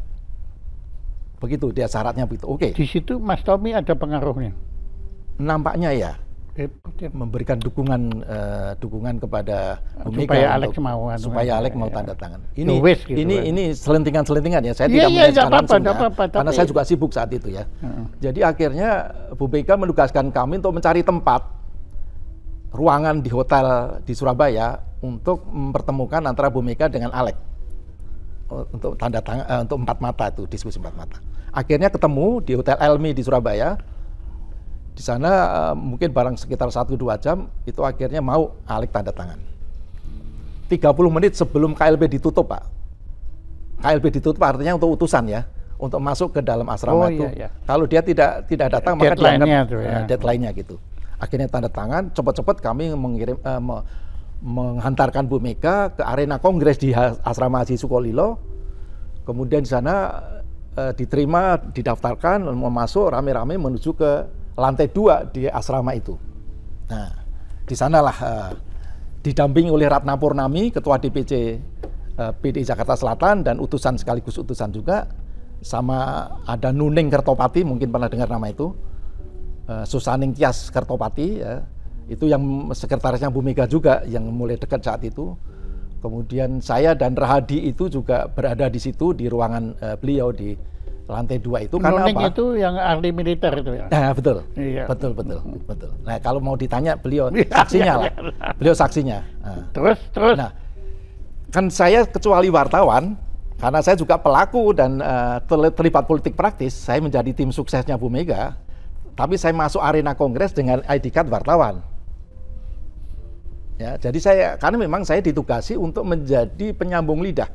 Speaker 2: Begitu dia syaratnya begitu. Oke.
Speaker 1: Di situ Mas Tommy ada pengaruhnya.
Speaker 2: Nampaknya ya. Memberikan dukungan kepada Bu Mega supaya Alek mau tanda tangan. Ini selentingan-selentingan ya. Saya tidak menjelaskan langsung karena saya juga sibuk saat itu ya. Jadi akhirnya Bu Mega menugaskan kami untuk mencari tempat ruangan di hotel di Surabaya untuk mempertemukan antara Bu Mega dengan Alek untuk tanda tangan untuk 4 mata itu, diskusi 4 mata. Akhirnya ketemu di Hotel Elmi di Surabaya. Di sana mungkin barang sekitar 1-2 jam itu akhirnya mau Alek tanda tangan. 30 menit sebelum KLB ditutup, Pak. KLB ditutup artinya untuk utusan ya, untuk masuk ke dalam asrama itu. Iya. Kalau dia tidak datang maka dianggap deadline-nya gitu. Akhirnya tanda tangan, cepat-cepat kami menghantarkan Bu Mega ke arena kongres di Asrama Haji Sukolilo. Kemudian di sana diterima, didaftarkan, mau masuk rame-rame menuju ke lantai 2 di asrama itu. Nah, di sanalah didampingi oleh Ratna Purnami, Ketua DPC PDI Jakarta Selatan dan utusan sekaligus utusan juga, sama ada Nuning Kertopati, mungkin pernah dengar nama itu. Susaning Tias Kertopati ya, itu yang sekretarisnya Bu Mega juga yang mulai dekat saat itu. Kemudian saya dan Rahadi itu juga berada di situ di ruangan beliau di lantai 2 itu. Karena
Speaker 1: Nuning
Speaker 2: apa?
Speaker 1: Itu yang ahli militer itu ya.
Speaker 2: Nah, betul.
Speaker 1: Iya.
Speaker 2: Betul. Nah, kalau mau ditanya beliau saksinya lah. Beliau saksinya. Nah.
Speaker 1: Terus.
Speaker 2: Nah, kan saya kecuali wartawan, karena saya juga pelaku dan terlibat politik praktis, saya menjadi tim suksesnya Bu Mega. Tapi saya masuk arena kongres dengan ID card wartawan. Ya, jadi karena memang saya ditugasi untuk menjadi penyambung lidah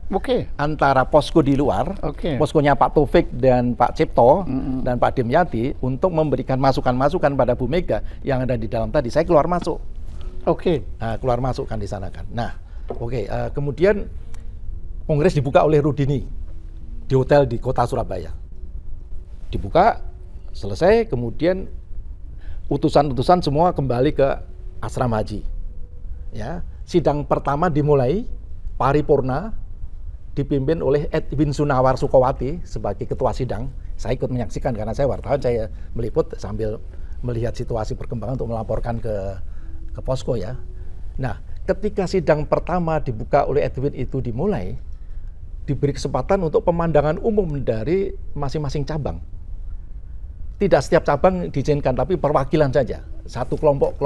Speaker 2: antara posko di luar, poskonya Pak Taufik dan Pak Cipto dan Pak Dimyati untuk memberikan masukan-masukan pada Bu Mega yang ada di dalam tadi. Saya keluar masuk. Nah, keluar masuk kan di sana kan. Nah, kemudian kongres dibuka oleh Rudini di hotel di kota Surabaya. Dibuka. Selesai, kemudian utusan-utusan semua kembali ke asrama haji. Ya, sidang pertama dimulai paripurna dipimpin oleh Edwin Sunawar Sukowati sebagai ketua sidang. Saya ikut menyaksikan karena saya wartawan, saya meliput sambil melihat situasi perkembangan untuk melaporkan ke posko ya. Nah, ketika sidang pertama dibuka oleh Edwin itu dimulai, diberi kesempatan untuk pemandangan umum dari masing-masing cabang. Tidak setiap cabang diizinkan, tapi perwakilan saja. Satu kelompok.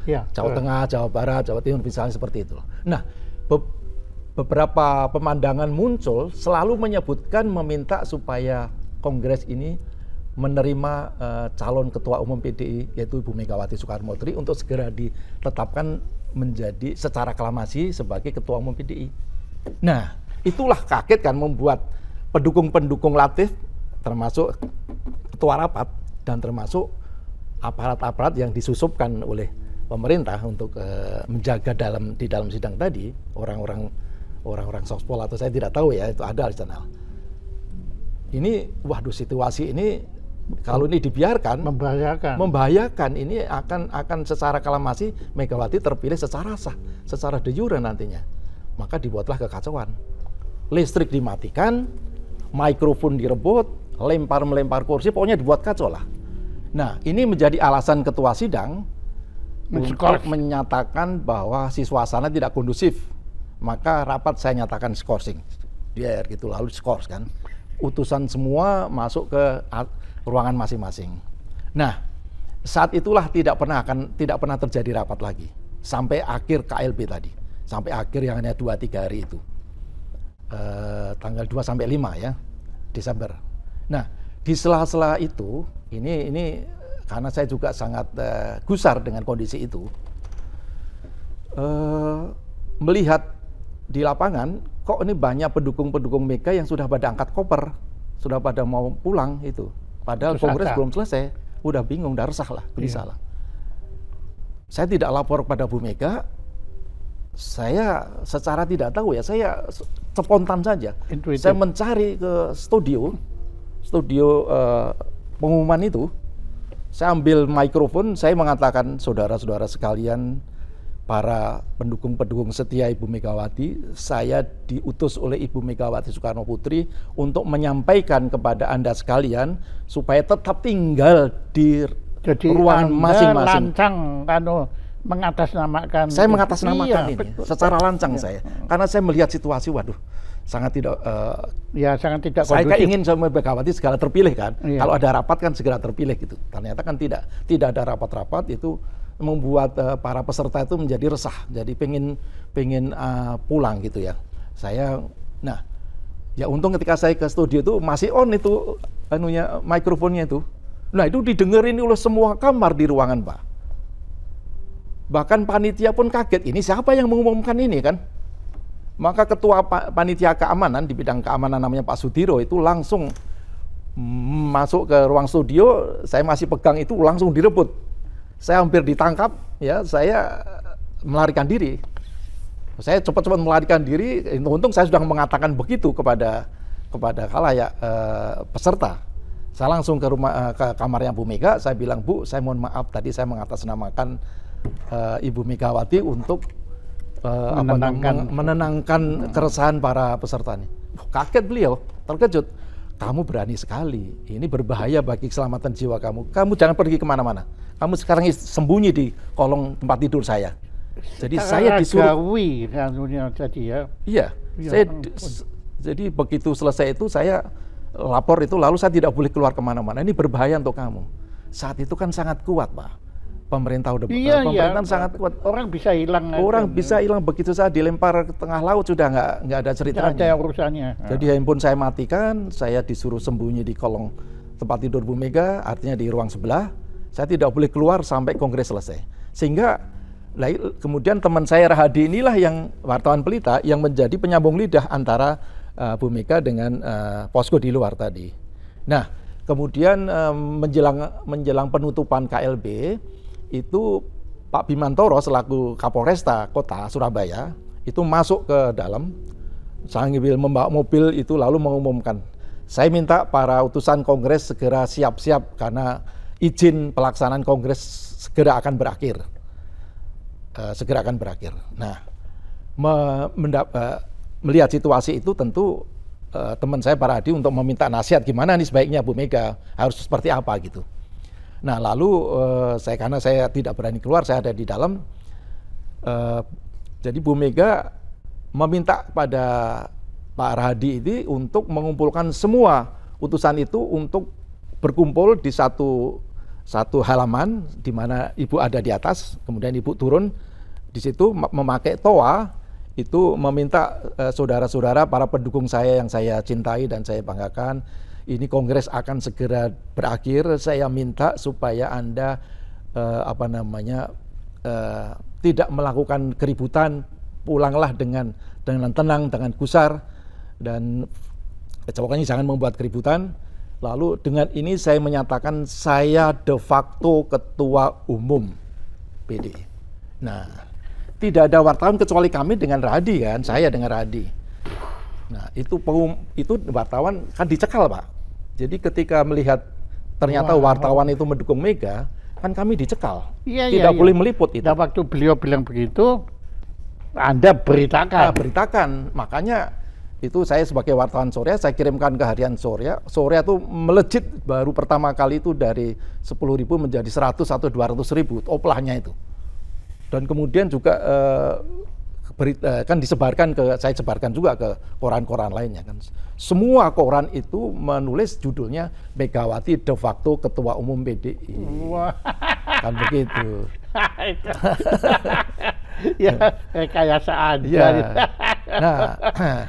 Speaker 1: Ya,
Speaker 2: Jawa Tengah, Jawa Barat, Jawa Timur, misalnya seperti itu. Nah, beberapa pemandangan muncul selalu menyebutkan meminta supaya kongres ini menerima calon ketua umum PDI, yaitu Ibu Megawati Soekarnoputri, untuk segera ditetapkan menjadi secara aklamasi sebagai ketua umum PDI. Nah, itulah kaget kan membuat pendukung-pendukung Latif, termasuk ketua rapat dan termasuk aparat-aparat yang disusupkan oleh pemerintah untuk menjaga di dalam sidang tadi, orang-orang sospol atau saya tidak tahu ya, itu ada di sana. Ini situasi ini kalau ini dibiarkan membahayakan. Ini akan secara aklamasi Megawati terpilih secara sah, secara de jure nantinya. Maka dibuatlah kekacauan. Listrik dimatikan, mikrofon direbut, melempar kursi, pokoknya dibuat kacau lah. Nah, ini menjadi alasan ketua sidang untuk menyatakan bahwa si suasana tidak kondusif. Maka rapat saya nyatakan skorsing. Dia gitu, lalu skors kan. Utusan semua masuk ke ruangan masing-masing. Nah, saat itulah tidak pernah terjadi rapat lagi sampai akhir KLB tadi. Sampai akhir yang hanya 2-3 hari itu. Tanggal 2 sampai 5 ya, Desember. Nah, di sela-sela itu, ini karena saya juga sangat gusar dengan kondisi itu, melihat di lapangan, kok ini banyak pendukung-pendukung Mega yang sudah pada angkat koper, sudah pada mau pulang itu. Padahal Kongres belum selesai, udah bingung, udah resah lah, gelisah lah. Saya tidak lapor kepada Bu Mega, saya secara tidak tahu ya, saya spontan saja. Intuitive. Saya mencari ke studio pengumuman itu, saya ambil mikrofon, saya mengatakan, saudara-saudara sekalian, para pendukung-pendukung setia Ibu Megawati, saya diutus oleh Ibu Megawati Soekarno Putri untuk menyampaikan kepada Anda sekalian supaya tetap tinggal di ruangan masing-masing.
Speaker 1: Lancang mengatasnamakan.
Speaker 2: Saya mengatasnamakan ini betul, secara lancang saya, karena saya melihat situasi, waduh, sangat tidak.
Speaker 1: Sangat tidak.
Speaker 2: Saya kan ingin sama Megawati segera terpilih kan. Kalau ada rapat kan segera terpilih gitu. Ternyata kan tidak ada rapat-rapat, itu membuat para peserta itu menjadi resah, jadi pengen pulang gitu ya. Nah, ya untung ketika saya ke studio itu masih on itu mikrofonnya itu. Nah, itu didengerin oleh semua kamar di ruangan, Pak. Bahkan panitia pun kaget, ini siapa yang mengumumkan ini kan? Maka ketua panitia keamanan di bidang keamanan namanya Pak Sudiro itu langsung masuk ke ruang studio, saya masih pegang itu, langsung direbut. Saya hampir ditangkap, ya, saya melarikan diri. Saya cepat-cepat melarikan diri, untung saya sudah mengatakan begitu kepada khalayak peserta. Saya langsung ke kamarnya Bu Mega, saya bilang, Bu, saya mohon maaf tadi saya mengatasnamakan Ibu Megawati untuk menenangkan keresahan para peserta ini. Kaget beliau, terkejut. Kamu berani sekali, ini berbahaya bagi keselamatan jiwa kamu. Kamu jangan pergi kemana-mana. Kamu sekarang sembunyi di kolong tempat tidur saya. Jadi saya disuruh. Iya, jadi begitu selesai itu saya lapor itu, lalu saya tidak boleh keluar kemana-mana. Ini berbahaya untuk kamu. Saat itu kan sangat kuat, Pak. Pemerintahan sangat kuat.
Speaker 1: Orang bisa hilang.
Speaker 2: Orang bisa hilang begitu saja, dilempar ke tengah laut sudah nggak ada ceritanya.
Speaker 1: Tidak ada urusannya.
Speaker 2: Jadi handphone saya matikan, saya disuruh sembunyi di kolong tempat tidur Bu Mega, artinya di ruang sebelah. Saya tidak boleh keluar sampai kongres selesai. Sehingga kemudian teman saya Rahadi inilah yang wartawan pelita yang menjadi penyambung lidah antara Bu Mega dengan posko di luar tadi. Nah, kemudian menjelang penutupan KLB itu Pak Bimantoro selaku Kapolresta Kota Surabaya itu masuk ke dalam sambil membawa mobil itu lalu mengumumkan, saya minta para utusan kongres segera siap-siap karena izin pelaksanaan kongres segera akan berakhir. Nah, melihat situasi itu tentu teman saya Pak Hadi untuk meminta nasihat gimana nih sebaiknya Bu Mega harus seperti apa gitu. Nah, lalu karena saya tidak berani keluar, saya ada di dalam. Jadi Bu Mega meminta pada Pak Rahadi ini untuk mengumpulkan semua utusan itu untuk berkumpul di satu halaman di mana Ibu ada di atas, kemudian Ibu turun di situ memakai toa itu meminta saudara-saudara para pendukung saya yang saya cintai dan saya banggakan, ini kongres akan segera berakhir. Saya minta supaya Anda tidak melakukan keributan, pulanglah dengan tenang, dengan gusar, dan pokoknya jangan membuat keributan. Lalu dengan ini saya menyatakan saya de facto ketua umum PDI. Nah, tidak ada wartawan kecuali kami dengan Rahadi kan, saya dengan Rahadi. Nah, itu wartawan kan dicekal, Pak. Jadi ketika melihat ternyata wartawan itu mendukung Mega, kan kami dicekal. Tidak boleh meliput itu.
Speaker 1: Dan waktu beliau bilang begitu, Anda beritakan.
Speaker 2: Beritakan. Makanya Itu saya sebagai wartawan Surya, saya kirimkan ke harian Surya. Surya itu melejit baru pertama kali itu dari 10.000 menjadi 100 atau 200.000 oplahnya itu. Dan kemudian juga kan saya sebarkan juga ke koran-koran lainnya kan. Semua koran itu menulis judulnya Megawati de facto Ketua Umum PDI.
Speaker 1: Wah.
Speaker 2: Kan begitu.
Speaker 1: Ya, kayak saja.
Speaker 2: Ya. Nah,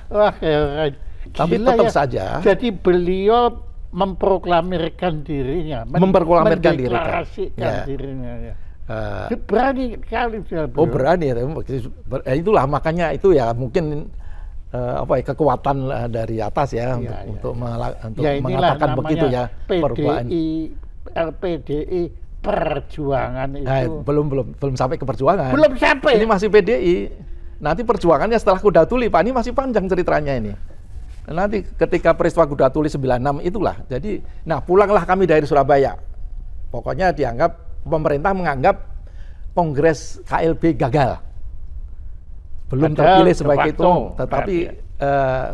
Speaker 1: wah, keren.
Speaker 2: tapi
Speaker 1: Gila
Speaker 2: tetap
Speaker 1: ya.
Speaker 2: saja.
Speaker 1: Jadi beliau memproklamirkan dirinya,
Speaker 2: Memproklamirkan diri, Kak.
Speaker 1: mendeklarasikan
Speaker 2: Ya.
Speaker 1: dirinya. Ya. Berani kali dia.
Speaker 2: Oh berani ya, itulah makanya itu ya mungkin kekuatan dari atas ya, untuk mengatakan begitu ya.
Speaker 1: LPDI Perjuangan itu.
Speaker 2: Nah, belum sampai ke perjuangan.
Speaker 1: Belum sampai.
Speaker 2: Ini masih PDI. Nanti perjuangannya setelah Kuda Tuli, Pak, ini masih panjang ceritanya ini. Nanti ketika peristiwa Kuda Tuli 96 itulah. Jadi, nah pulanglah kami dari Surabaya. Pokoknya pemerintah menganggap Kongres KLB gagal. Belum terpilih sebagai ketua, tetapi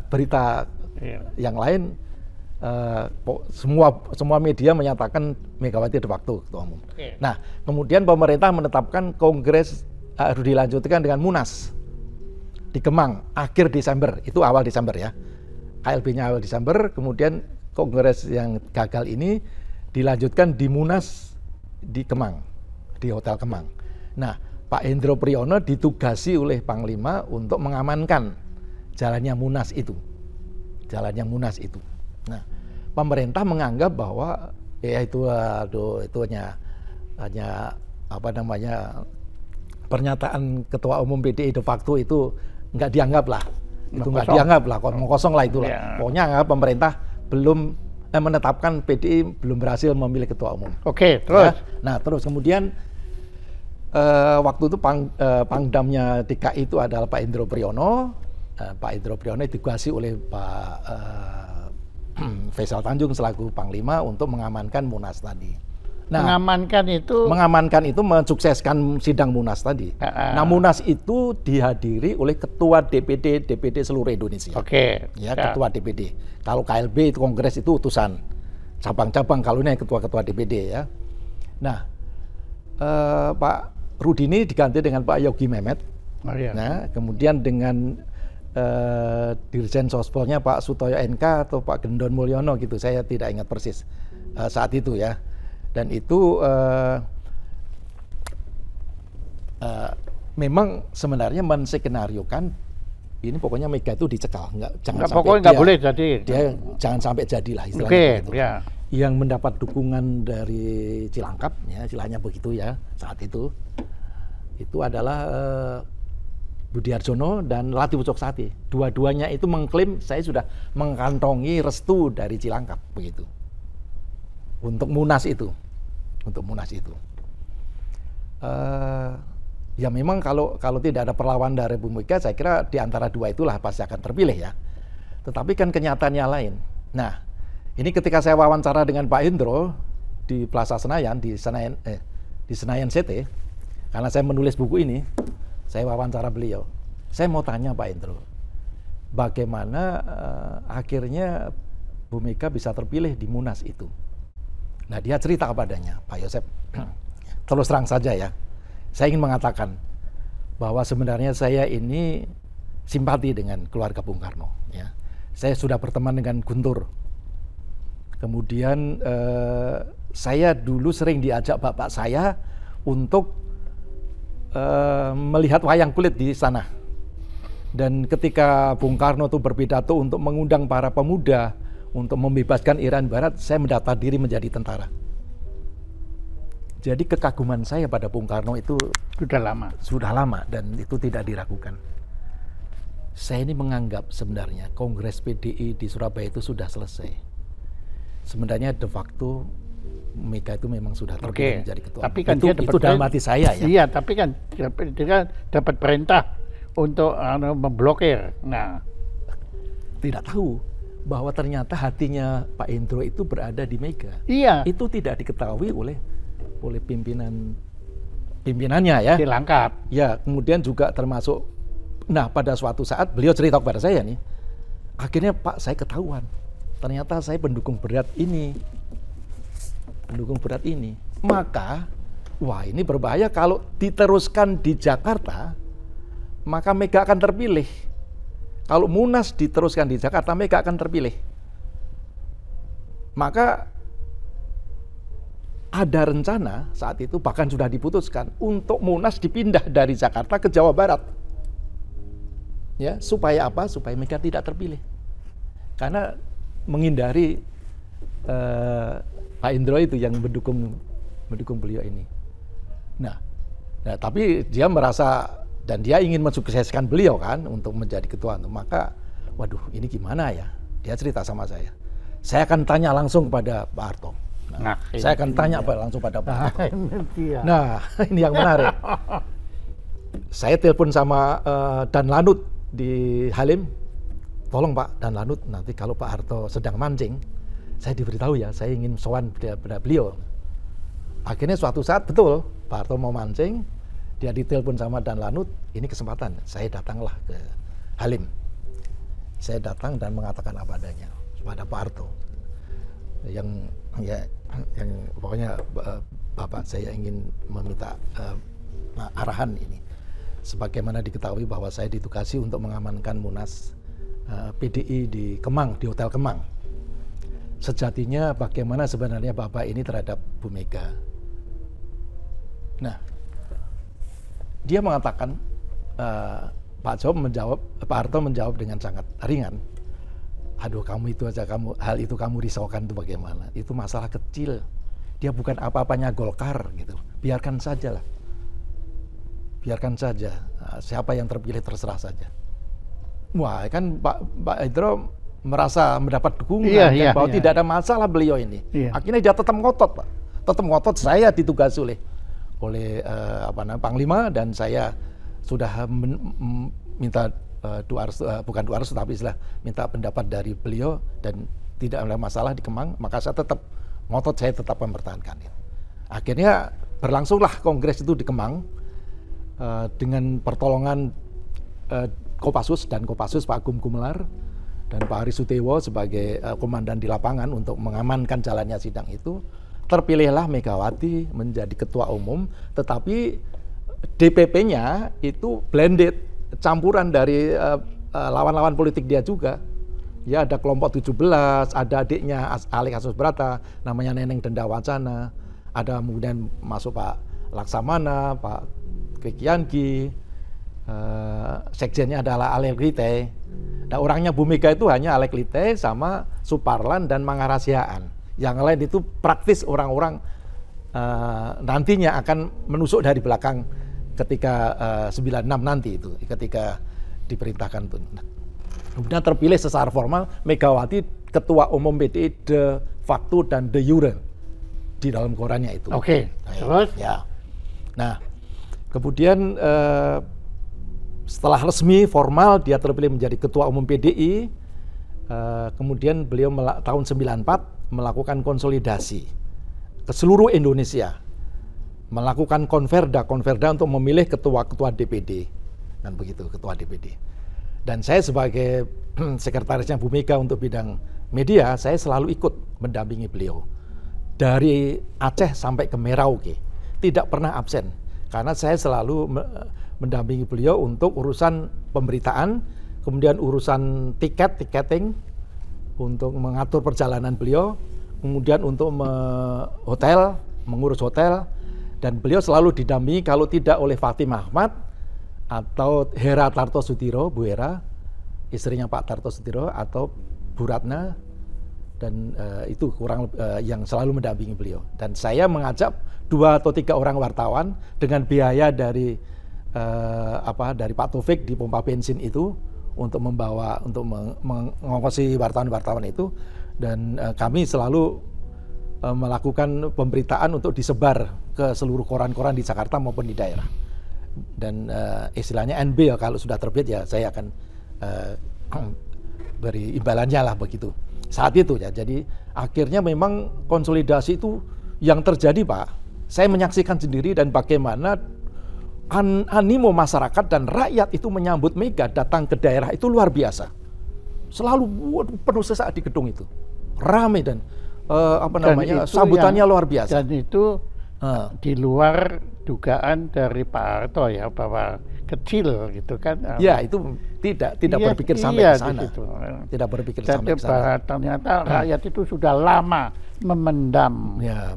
Speaker 2: berita yang lain semua media menyatakan Megawati de facto ketua umum. Nah, kemudian pemerintah menetapkan Kongres harus dilanjutkan dengan Munas di Kemang akhir Desember, itu awal Desember ya. KLB-nya awal Desember, kemudian Kongres yang gagal ini dilanjutkan di Munas di Kemang, di Hotel Kemang. Nah, Pak Hendro Priyono ditugasi oleh Panglima untuk mengamankan jalannya Munas itu. Nah, pemerintah menganggap bahwa ya itu hanya pernyataan ketua umum PDI de facto itu nggak dianggap lah. Itu nggak dianggap lah, kosong lah itulah. Ya. Pokoknya anggap pemerintah belum menetapkan PDI belum berhasil memilih ketua umum.
Speaker 1: Oke, terus.
Speaker 2: Ya? Nah, terus kemudian waktu itu Pangdamnya DKI itu adalah Pak Hendro Priyono. Pak Hendro Priyono ditugasi oleh Pak Faisal Tanjung selaku Panglima untuk mengamankan Munas tadi. Nah, mengamankan itu mensukseskan sidang Munas tadi. Nah, Munas itu dihadiri oleh Ketua DPD seluruh Indonesia.
Speaker 1: Oke.
Speaker 2: Ya, Ketua DPD. Kalau KLB itu Kongres itu utusan cabang-cabang, kalau ini ketua-ketua DPD ya. Nah, Pak Rudini diganti dengan Pak Yogi Mehmet.
Speaker 1: Oh, iya.
Speaker 2: Nah, kemudian dengan Dirjen Sospolnya Pak Sutoyo NK atau Pak Gendon Mulyono gitu, saya tidak ingat persis saat itu ya. Dan itu memang sebenarnya menskenariokan ini pokoknya Mega itu dicekal,
Speaker 1: nggak boleh jadi.
Speaker 2: Dia jangan sampai jadilah istilahnya gitu. Ya. Yang mendapat dukungan dari Cilangkap, ya istilahnya begitu ya saat itu adalah Budi Harjono dan Latif Pucuk-Sati. Dua-duanya itu mengklaim saya sudah mengantongi restu dari Cilangkap begitu. Untuk Munas itu. Ya memang kalau tidak ada perlawanan dari Bu Mega, saya kira di antara dua itulah pasti akan terpilih ya. Tetapi kan kenyataannya lain. Nah, ini ketika saya wawancara dengan Pak Hendro di Plaza Senayan, di Senayan CT, karena saya menulis buku ini, saya wawancara beliau. Saya mau tanya Pak Hendro, bagaimana akhirnya Bu Mega bisa terpilih di Munas itu? Nah, dia cerita kepadanya, Pak Yosep, terus terang saja ya, saya ingin mengatakan bahwa sebenarnya saya ini simpati dengan keluarga Bung Karno. Ya. Saya sudah berteman dengan Guntur. Kemudian saya dulu sering diajak bapak saya untuk melihat wayang kulit di sana. Dan ketika Bung Karno itu berpidato untuk mengundang para pemuda untuk membebaskan Irian Barat, saya mendaftar diri menjadi tentara. Jadi kekaguman saya pada Bung Karno itu sudah lama dan itu tidak diragukan. Saya ini menganggap sebenarnya Kongres PDI di Surabaya itu sudah selesai. Sebenarnya de facto Mega itu memang sudah terpilih menjadi ketua.
Speaker 1: Tapi kan
Speaker 2: itu dalam hati saya ya.
Speaker 1: Iya, tapi kan dia dapat perintah untuk memblokir. Nah,
Speaker 2: tidak tahu bahwa ternyata hatinya Pak Hendro itu berada di Mega.
Speaker 1: Iya.
Speaker 2: Itu tidak diketahui oleh pimpinannya ya.
Speaker 1: Cilangkap.
Speaker 2: Ya, kemudian juga termasuk. Nah, pada suatu saat beliau cerita kepada saya nih, Akhirnya Pak, saya ketahuan. Ternyata saya pendukung berat ini. Maka, wah ini berbahaya kalau diteruskan di Jakarta, maka Mega akan terpilih. Kalau Munas diteruskan di Jakarta, Mega akan terpilih. Maka ada rencana saat itu, bahkan sudah diputuskan, untuk Munas dipindah dari Jakarta ke Jawa Barat. Ya, supaya apa? Supaya Mega tidak terpilih. Karena menghindari Pak Indro itu yang mendukung beliau ini. Nah, tapi dia merasa dan dia ingin mensukseskan beliau kan untuk menjadi ketua. Maka, waduh ini gimana ya? Dia cerita sama saya. Saya akan tanya langsung kepada Pak Harto. Saya akan tanya langsung pada Pak Harto. Nah, ini yang menarik. Saya telepon sama Dan Lanut di Halim. Tolong Pak Dan Lanut, nanti kalau Pak Harto sedang mancing, saya diberitahu ya, saya ingin sowan pada beliau. Akhirnya suatu saat betul Pak Harto mau mancing, dia ditelepon sama Dan Lanut, ini kesempatan, saya datanglah ke Halim. Saya datang dan mengatakan apa adanya kepada Pak Harto. Yang pokoknya Bapak, saya ingin meminta arahan ini. Sebagaimana diketahui bahwa saya ditugasi untuk mengamankan Munas PDI di Kemang, di Hotel Kemang. Sejatinya bagaimana sebenarnya Bapak ini terhadap Bu Mega. Nah, dia mengatakan, Pak Harto menjawab dengan sangat ringan. Aduh, hal itu kamu risaukan itu bagaimana? Itu masalah kecil. Dia bukan apa-apanya Golkar gitu. Biarkan saja lah. Biarkan saja. Siapa yang terpilih terserah saja. Wah, kan Pak Indro merasa mendapat dukungan bahwa tidak ada masalah beliau ini. Akhirnya dia tetap ngotot, Pak. Tetap ngotot. Saya ditugasi oleh Panglima, dan saya sudah minta bukan doa restu, tapi minta pendapat dari beliau, dan tidak ada masalah di Kemang, maka saya tetap ngotot, saya tetap mempertahankan. Akhirnya berlangsunglah kongres itu di Kemang dengan pertolongan Kopassus Pak Agung Gumelar dan Pak Haris Sutewo sebagai komandan di lapangan untuk mengamankan jalannya sidang itu. Terpilihlah Megawati menjadi ketua umum, tetapi DPP-nya itu blended, campuran dari lawan-lawan politik dia juga. Ya, ada kelompok 17, ada adiknya Alex Asus Brata, namanya Neneng Denda Wacana, ada kemudian masuk Pak Laksamana, Pak Krikiangi, sekjennya adalah Alek Lite. Nah, orangnya Bu Mega itu hanya Alek Lite sama Suparlan dan Mangarasiaan. Yang lain itu praktis orang-orang nantinya akan menusuk dari belakang ketika 96 nanti itu, ketika diperintahkan itu. Kemudian terpilih secara formal Megawati ketua umum PDI de facto dan de jure di dalam korannya itu.
Speaker 1: Oke. Terus?
Speaker 2: Ya. Nah, kemudian setelah resmi formal dia terpilih menjadi ketua umum PDI, kemudian beliau tahun 94 melakukan konsolidasi ke seluruh Indonesia, melakukan konverda untuk memilih ketua-ketua DPD, dan begitu, ketua DPD. Dan saya sebagai sekretarisnya Bu Mega untuk bidang media, saya selalu ikut mendampingi beliau dari Aceh sampai ke Merauke, tidak pernah absen, karena saya selalu mendampingi beliau untuk urusan pemberitaan, kemudian urusan tiketing, untuk mengatur perjalanan beliau, kemudian untuk mengurus hotel, dan beliau selalu didampingi kalau tidak oleh Fatimah Ahmad atau Hera Tarto Sudiro, Bu Hera, istrinya Pak Tarto Sudiro, atau Bu Ratna, dan itu kurang yang selalu mendampingi beliau. Dan saya mengajak 2 atau 3 orang wartawan dengan biaya dari Pak Taufik di pompa bensin itu, untuk mengongkosi wartawan-wartawan itu, dan kami selalu melakukan pemberitaan untuk disebar ke seluruh koran-koran di Jakarta maupun di daerah. Dan istilahnya NB ya, kalau sudah terbit ya saya akan beri imbalannya lah begitu. Saat itu ya, jadi akhirnya memang konsolidasi itu yang terjadi, Pak. Saya menyaksikan sendiri, dan bagaimana animo masyarakat dan rakyat itu menyambut Mega datang ke daerah itu luar biasa. Selalu penuh sesak di gedung itu, ramai dan sambutannya luar biasa.
Speaker 1: Dan itu di luar dugaan dari Pak Harto ya, bahwa kecil gitu kan.
Speaker 2: Ya, itu tidak berpikir sampai ke sana. Tidak berpikir sampai ke sana.
Speaker 1: Bahwa ternyata rakyat itu sudah lama memendam.
Speaker 2: Ya,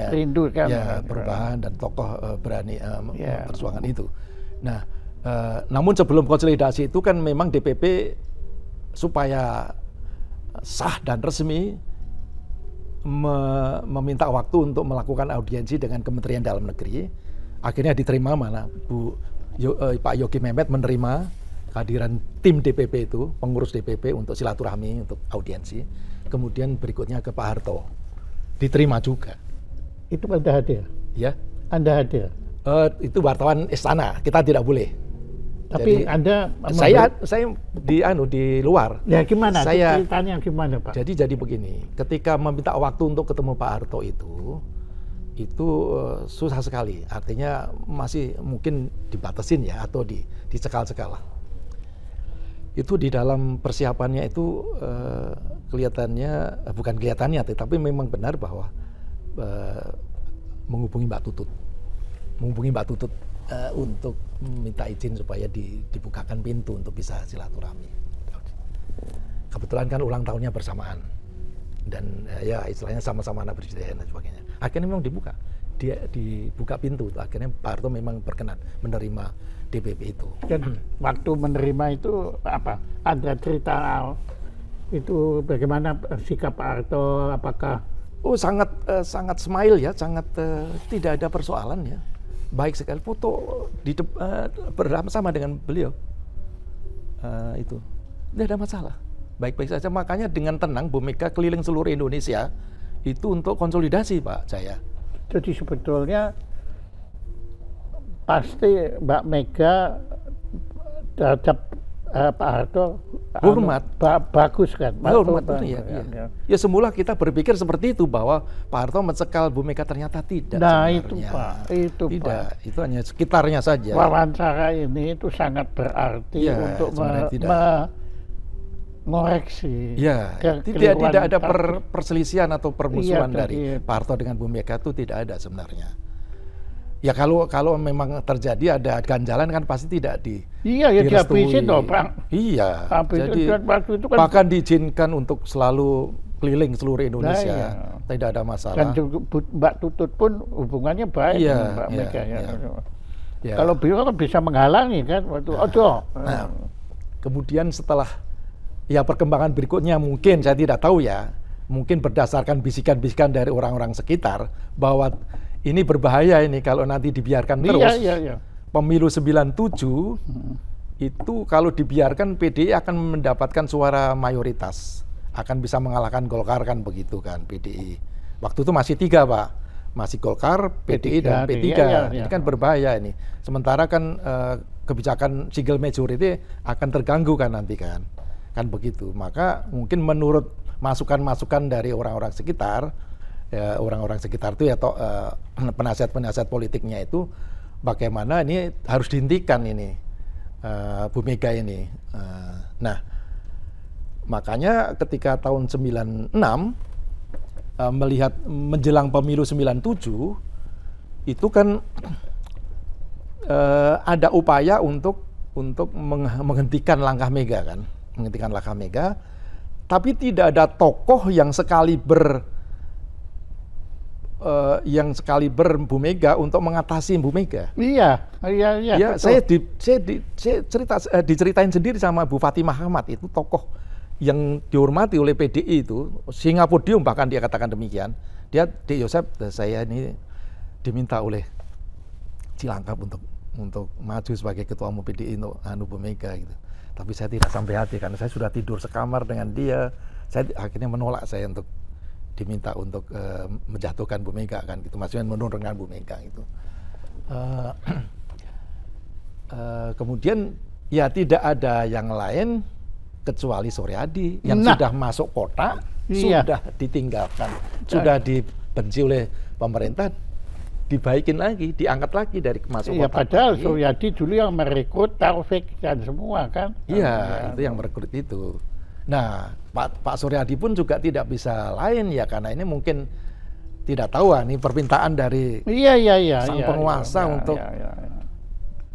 Speaker 1: rindu kan.
Speaker 2: Ya, perubahan dan tokoh berani perjuangan itu. Nah, namun sebelum konsolidasi itu kan memang DPP supaya sah dan resmi meminta waktu untuk melakukan audiensi dengan Kementerian Dalam Negeri. Akhirnya diterima, Pak Yogi Mehmet menerima kehadiran tim DPP itu, pengurus DPP untuk silaturahmi, untuk audiensi. Kemudian berikutnya ke Pak Harto, diterima juga.
Speaker 1: Itu Anda hadir?
Speaker 2: Ya.
Speaker 1: Anda hadir?
Speaker 2: Itu wartawan istana, kita tidak boleh.
Speaker 1: Tapi jadi, Anda
Speaker 2: saya di luar.
Speaker 1: Ya gimana? Ceritanya gimana, Pak?
Speaker 2: Jadi begini, ketika meminta waktu untuk ketemu Pak Harto itu susah sekali. Artinya masih mungkin dibatasin ya, atau dicekal-cekal. Itu di dalam persiapannya itu bukan kelihatannya, tetapi memang benar bahwa menghubungi Mbak Tutut untuk minta izin supaya dibukakan pintu untuk bisa silaturahmi. Kebetulan kan ulang tahunnya bersamaan dan ya istilahnya sama-sama anak presiden dan sebagainya. Akhirnya memang dibuka pintu. Akhirnya Pak Harto memang berkenan menerima DPP itu.
Speaker 1: Dan waktu menerima itu apa? Ada cerita itu bagaimana sikap Pak Harto? Apakah?
Speaker 2: Oh, sangat smile ya, sangat tidak ada persoalan ya. Baik sekali, foto bersama dengan beliau itu tidak ada masalah, baik-baik saja. Makanya dengan tenang Bu Mega keliling seluruh Indonesia itu untuk konsolidasi, Pak Jaya.
Speaker 1: Jadi sebetulnya pasti Mbak Mega terhadap Pak Harto
Speaker 2: hormat,
Speaker 1: bagus kan?
Speaker 2: Hormat ya. Ya semula kita berpikir seperti itu, bahwa Pak Harto mencekal Bu Mega, ternyata tidak.
Speaker 1: Nah
Speaker 2: sebenarnya.
Speaker 1: itu
Speaker 2: tidak,
Speaker 1: Pak.
Speaker 2: Itu hanya sekitarnya saja.
Speaker 1: Wawancara ini itu sangat berarti untuk mengoreksi.
Speaker 2: Ya, tidak ada perselisihan atau permusuhan dari Pak Harto dengan Bu Mega, itu tidak ada sebenarnya. Ya kalau memang terjadi ada ganjalan kan pasti tidak
Speaker 1: dihabisin toh, Pak.
Speaker 2: Iya.
Speaker 1: Jadi waktu itu kan
Speaker 2: bahkan diizinkan untuk selalu keliling seluruh Indonesia. Tidak ada masalah.
Speaker 1: Dan Mbak Tutut pun hubungannya baik dengan Mbak Mega ya. Kalau beliau kan bisa menghalangi kan waktu
Speaker 2: kemudian setelah perkembangan berikutnya mungkin saya tidak tahu ya. Mungkin berdasarkan bisikan-bisikan dari orang-orang sekitar bahwa ini berbahaya ini kalau nanti dibiarkan terus. Pemilu 97 itu kalau dibiarkan PDI akan mendapatkan suara mayoritas, akan bisa mengalahkan Golkar kan begitu kan PDI. Waktu itu masih 3 Pak, masih Golkar, PDI dan P3. Ini kan berbahaya ini. Sementara kan kebijakan single majority akan terganggu kan nanti kan begitu. Maka mungkin menurut masukan-masukan dari orang-orang sekitar. Orang-orang sekitar itu atau penasihat-penasihat politiknya itu bagaimana ini harus dihentikan ini Bu Mega ini. Nah, makanya ketika tahun 96 melihat menjelang pemilu 97 itu kan ada upaya untuk menghentikan langkah Mega kan, tapi tidak ada tokoh yang sekaliber Bu Mega untuk mengatasi Bu Mega.
Speaker 1: Iya.
Speaker 2: Ya, saya diceritain sendiri sama Bu Fatimah Ahmad, itu tokoh yang dihormati oleh PDI itu, Singapodium bahkan dia katakan demikian. Dek Yosep, saya ini diminta oleh Cilangkap untuk maju sebagai ketua umum PDI untuk Bu Mega gitu. Tapi saya tidak sampai hati karena saya sudah tidur sekamar dengan dia. Saya akhirnya menolak saya untuk diminta untuk menjatuhkan Bu Mega kan gitu, maksudnya menurunkan Bu Mega gitu. Kemudian ya tidak ada yang lain kecuali Suryadi yang sudah masuk kotak, sudah ditinggalkan, sudah dibenci oleh pemerintah, dibaikin lagi, diangkat lagi dari masuk
Speaker 1: Iya,
Speaker 2: kotak
Speaker 1: padahal
Speaker 2: lagi.
Speaker 1: Suryadi dulu yang merekrut Taufik dan semua kan.
Speaker 2: Iya, itu yang merekrut itu. Nah, Pak Suryadi pun juga tidak bisa lain ya, karena ini mungkin tidak tahu ini permintaan dari
Speaker 1: Iya.
Speaker 2: sang penguasa untuk.
Speaker 1: Iya.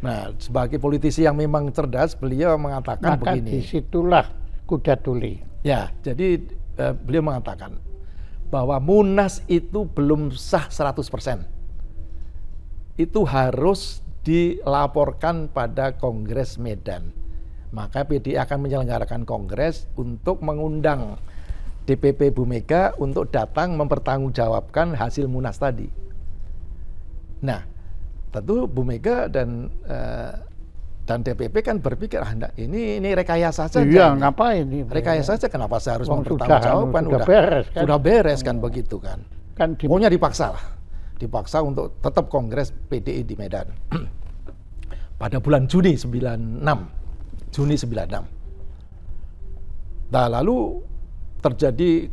Speaker 2: Nah, sebagai politisi yang memang cerdas, beliau mengatakan
Speaker 1: Maka
Speaker 2: begini.
Speaker 1: disitulah kuda tuli.
Speaker 2: Ya, jadi beliau mengatakan bahwa Munas itu belum sah 100%. Itu harus dilaporkan pada Kongres Medan. Maka PDI akan menyelenggarakan kongres untuk mengundang DPP Bu Mega untuk datang mempertanggungjawabkan hasil Munas tadi. Nah, tentu Bu Mega dan DPP kan berpikir, ini rekayasa saja.
Speaker 1: Iya, ngapain ini?
Speaker 2: Rekayasa saja, kenapa saya harus
Speaker 1: Wong
Speaker 2: mempertanggungjawabkan?
Speaker 1: sudah beres kan.
Speaker 2: Sudah beres kan begitu kan.
Speaker 1: Kan
Speaker 2: Pokoknya dipaksa lah. Dipaksa untuk tetap kongres PDI di Medan. Pada bulan Juni 96. Nah, lalu terjadi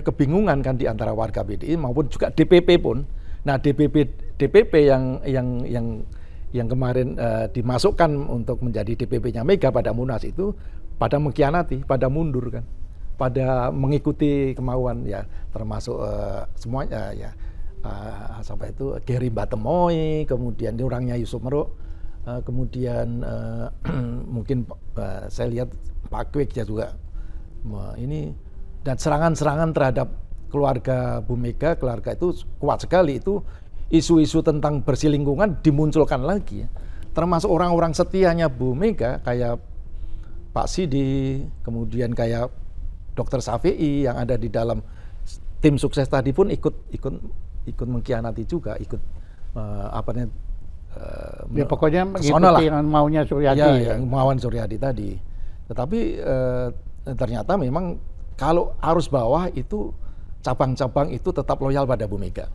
Speaker 2: kebingungan kan di antara warga PDI maupun juga DPP pun. Nah, DPP yang kemarin dimasukkan untuk menjadi DPP-nya Mega pada Munas itu pada mengkhianati, pada mundur kan, pada mengikuti kemauan ya, termasuk semuanya ya, sampai itu Gary Batemoy, kemudian orangnya Yusuf Meruk, kemudian mungkin saya lihat Pak Kwek ya juga ini, dan serangan-serangan terhadap keluarga Bu Mega, keluarga itu kuat sekali. Itu isu-isu tentang bersih lingkungan dimunculkan lagi ya. Termasuk orang-orang setianya Bu Mega kayak Pak Sidi, kemudian kayak Dr. Safei yang ada di dalam tim sukses tadi pun ikut mengkhianati juga, ikut
Speaker 1: ya pokoknya
Speaker 2: mengikuti
Speaker 1: yang maunya Suryadi.
Speaker 2: Ya, yang mauan Suryadi tadi. Tetapi ternyata memang kalau arus bawah itu cabang-cabang itu tetap loyal pada Bu Mega.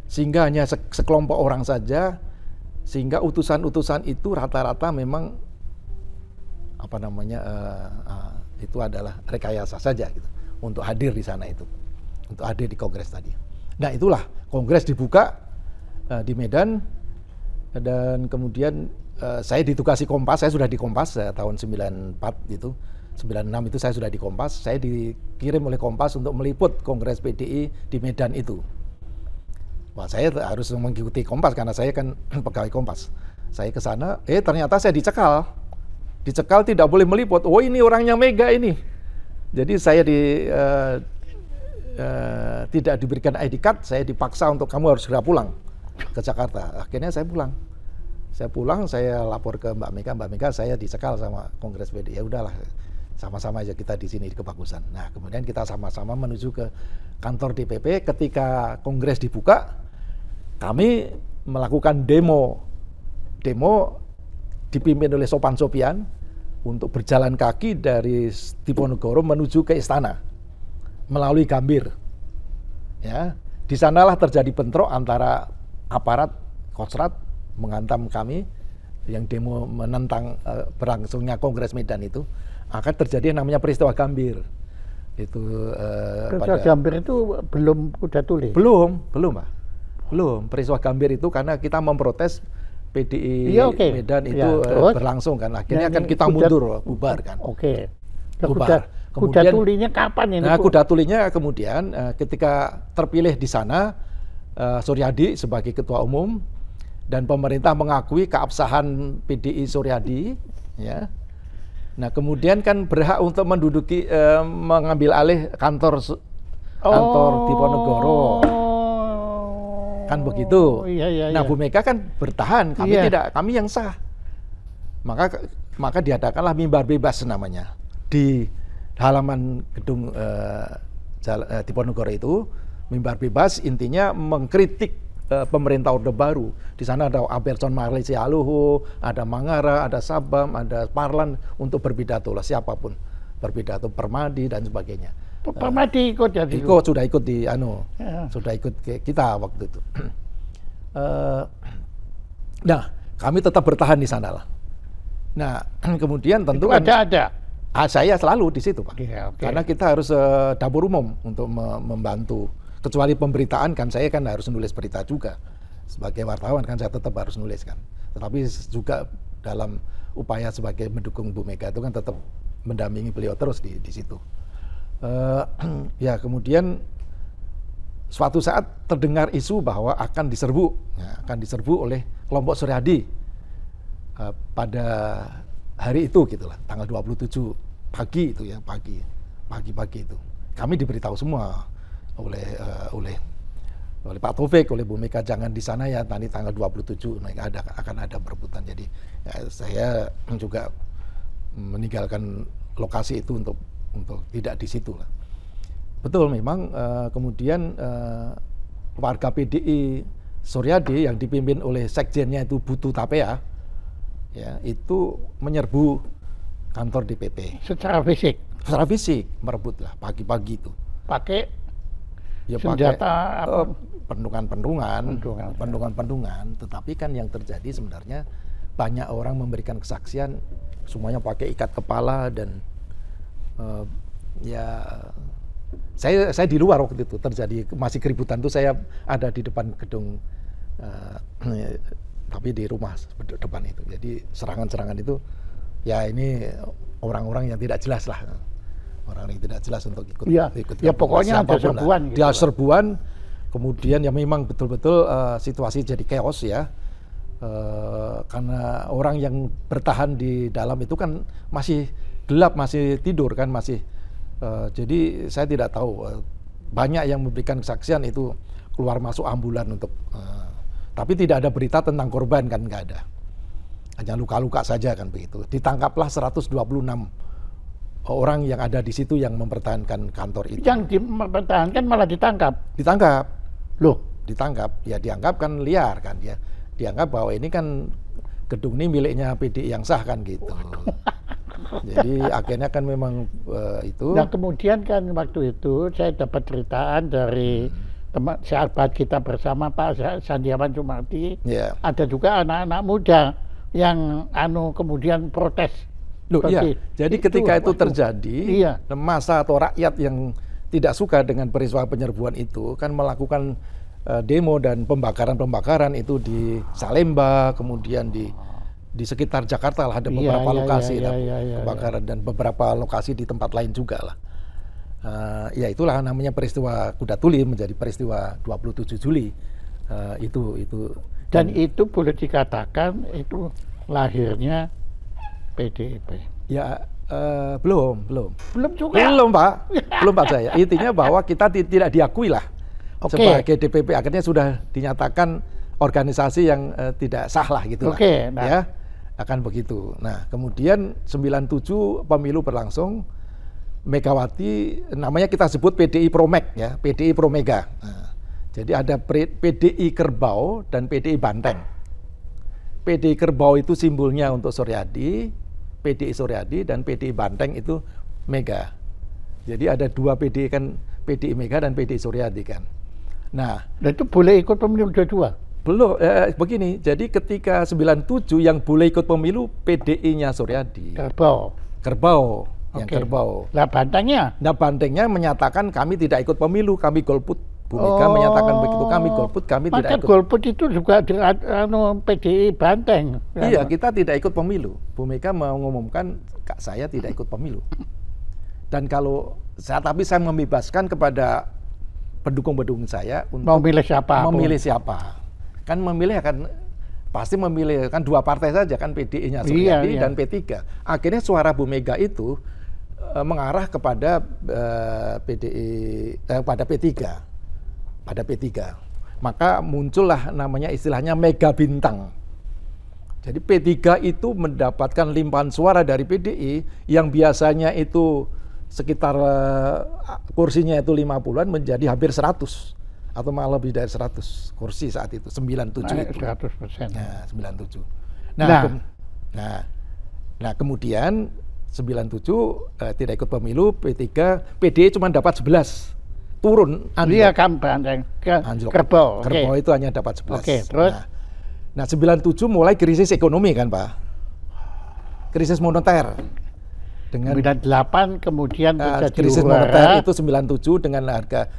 Speaker 2: Sehingga hanya sekelompok orang saja, sehingga utusan-utusan itu rata-rata memang itu adalah rekayasa saja gitu, untuk hadir di sana itu, untuk hadir di kongres tadi. Nah, itulah kongres dibuka di Medan, dan kemudian saya ditugasi Kompas. Saya sudah di Kompas tahun 94 itu, 96 itu saya sudah di Kompas. Saya dikirim oleh Kompas untuk meliput kongres PDI di Medan itu. Wah, saya harus mengikuti Kompas karena saya kan pegawai Kompas. Saya ke sana, ternyata saya dicekal. Dicekal, tidak boleh meliput. Oh, ini orangnya Mega ini. Jadi saya tidak diberikan ID card, saya dipaksa untuk kamu harus segera pulang ke Jakarta. Akhirnya saya pulang. Saya lapor ke Mbak Mega, saya dicekal sama Kongres PDI. Ya udahlah, sama-sama aja kita di sini di Kebagusan. Nah, kemudian kita sama-sama menuju ke kantor DPP. Ketika kongres dibuka, kami melakukan demo dipimpin oleh Sopan Sopian untuk berjalan kaki dari Diponegoro menuju ke istana melalui Gambir. Ya, di sanalah terjadi bentrok antara aparat Kostrad menghantam kami yang demo menentang berlangsungnya Kongres Medan itu. Akan terjadi yang namanya peristiwa Gambir. Itu
Speaker 1: peristiwa Gambir itu belum kuda tuli?
Speaker 2: Belum, Pak. Belum. Peristiwa Gambir itu karena kita memprotes PDI Medan itu berlangsung kan. Akhirnya kan kita mundur, bubar kan.
Speaker 1: Oke.
Speaker 2: Bubar.
Speaker 1: Kuda tulinya kapan ini?
Speaker 2: Nah, kuda tulinya kemudian ketika terpilih di sana Suryadi sebagai ketua umum dan pemerintah mengakui keabsahan PDI Suryadi, ya. Nah, kemudian kan berhak untuk menduduki mengambil alih kantor Diponegoro. Kan begitu.
Speaker 1: Iya.
Speaker 2: Nah, Bu Mega kan bertahan, kami tidak, kami yang sah. Maka diadakanlah mimbar bebas namanya di halaman gedung Diponegoro itu. Mimbar bebas intinya mengkritik pemerintah Orde Baru. Di sana ada Aberson Malaysia Aluhu, ada Mangara, ada Sabam, ada Parlan untuk berpidato lah, siapapun berpidato, Permadi dan sebagainya.
Speaker 1: Permadi ikut ya?
Speaker 2: Sudah ikut di sudah ikut kita waktu itu. Nah, kami tetap bertahan di sana lah. Nah, kemudian tentu
Speaker 1: itu ada.
Speaker 2: Saya selalu di situ, Pak.
Speaker 1: Okay.
Speaker 2: Karena kita harus dapur umum untuk membantu Kecuali pemberitaan kan saya kan harus nulis berita juga. Sebagai wartawan kan saya tetap harus nulis kan. Tetapi juga dalam upaya sebagai mendukung Bu Mega itu kan tetap mendampingi beliau terus di situ. Ya kemudian suatu saat terdengar isu bahwa akan diserbu oleh kelompok Suryadi pada hari itu gitulah, tanggal 27 pagi itu ya, pagi itu. Kami diberitahu semua oleh Pak Taufik, oleh Bu Mega, jangan di sana ya, nanti tanggal 27 akan ada perebutan. Jadi ya, saya juga meninggalkan lokasi itu untuk tidak di situ lah. Betul memang kemudian warga PDI Suryadi yang dipimpin oleh sekjennya itu Butu Tapea ya, itu menyerbu kantor DPP
Speaker 1: secara fisik
Speaker 2: merebut lah pagi-pagi itu
Speaker 1: pakai
Speaker 2: ya,
Speaker 1: senjata
Speaker 2: pendungan, tetapi kan yang terjadi sebenarnya banyak orang memberikan kesaksian semuanya pakai ikat kepala dan ya saya di luar waktu itu terjadi masih keributan tuh, saya ada di depan gedung tapi di rumah depan itu. Jadi serangan-serangan itu ya ini orang-orang yang tidak jelas lah, orang yang tidak jelas untuk ikut.
Speaker 1: Ya pokoknya ada serbuan.
Speaker 2: Gitu dia serbuan, kemudian ya memang betul-betul situasi jadi chaos ya. Karena orang yang bertahan di dalam itu kan masih gelap, masih tidur kan, masih jadi saya tidak tahu, banyak yang memberikan kesaksian itu keluar masuk ambulan untuk tapi tidak ada berita tentang korban kan, nggak ada, hanya luka-luka saja kan begitu. Ditangkaplah 126 orang yang ada di situ yang mempertahankan kantor itu.
Speaker 1: Yang mempertahankan malah ditangkap loh,
Speaker 2: ya dianggap kan liar kan, ya dianggap bahwa ini kan gedung ini miliknya PDI yang sah kan gitu. Jadi akhirnya kan memang itu.
Speaker 1: Nah kemudian kan waktu itu saya dapat ceritaan dari teman sahabat kita bersama Pak Sandiawan Sumardi.
Speaker 2: Yeah.
Speaker 1: Ada juga anak-anak muda yang kemudian protes.
Speaker 2: Loh, iya. Jadi ketika itu terjadi, massa atau rakyat yang tidak suka dengan peristiwa penyerbuan itu kan melakukan demo dan pembakaran itu di Salemba, kemudian di sekitar Jakarta lah ada beberapa lokasi kebakaran dan beberapa lokasi di tempat lain juga lah. Ya itulah namanya peristiwa Kuda Tuli menjadi peristiwa 27 Juli itu.
Speaker 1: Dan itu boleh dikatakan itu lahirnya PDIP.
Speaker 2: Ya belum
Speaker 1: juga.
Speaker 2: Belum Pak saya. Intinya bahwa kita tidak diakui lah sebagai DPP, akhirnya sudah dinyatakan organisasi yang tidak sah lah gitu lah. Ya. Akan begitu. Nah, kemudian 97 pemilu berlangsung, Megawati, namanya kita sebut PDI Promek ya, PDI Promega. Nah, jadi ada PDI Kerbau dan PDI Banteng. PDI Kerbau itu simbolnya untuk Suryadi, PDI Suryadi, dan PDI Banteng itu Mega. Jadi ada dua PDI kan, PDI Mega dan PDI Suryadi kan. Nah,
Speaker 1: itu boleh ikut pemilu dua-dua?
Speaker 2: Belum, begini, jadi ketika 97 yang boleh ikut pemilu PDI-nya Suryadi. Kerbau. Yang Kerbau.
Speaker 1: Nah
Speaker 2: Bantengnya menyatakan kami tidak ikut pemilu, kami golput. Bu Mega menyatakan begitu, kami golput, kami tidak ikut.
Speaker 1: Golput itu juga PDI Banteng.
Speaker 2: Iya, kita tidak ikut pemilu. Bu Mega mengumumkan saya tidak ikut pemilu. Dan tapi saya membebaskan kepada pendukung-pendukung saya untuk memilih siapa. Kan memilih pasti memilih kan dua partai saja kan, PDI-nya Suryadi dan P3. Akhirnya suara Bu Mega itu mengarah kepada pada P3. Maka muncullah namanya istilahnya Mega Bintang. Jadi P3 itu mendapatkan limpahan suara dari PDI yang biasanya itu sekitar kursinya itu 50-an menjadi hampir 100. Atau malah lebih dari 100 kursi saat itu, 97 itu.
Speaker 1: 100%.
Speaker 2: Nah, 97. Nah, kemudian 97 tidak ikut pemilu, PDI cuma dapat 11. Turun,
Speaker 1: Iya, Kerbau.
Speaker 2: Kerbau itu hanya dapat 11.
Speaker 1: Terus?
Speaker 2: Nah, 97 mulai krisis ekonomi kan, Pak. Krisis moneter. Dengan
Speaker 1: 98 kemudian terjadi
Speaker 2: krisis moneter itu 97 dengan harga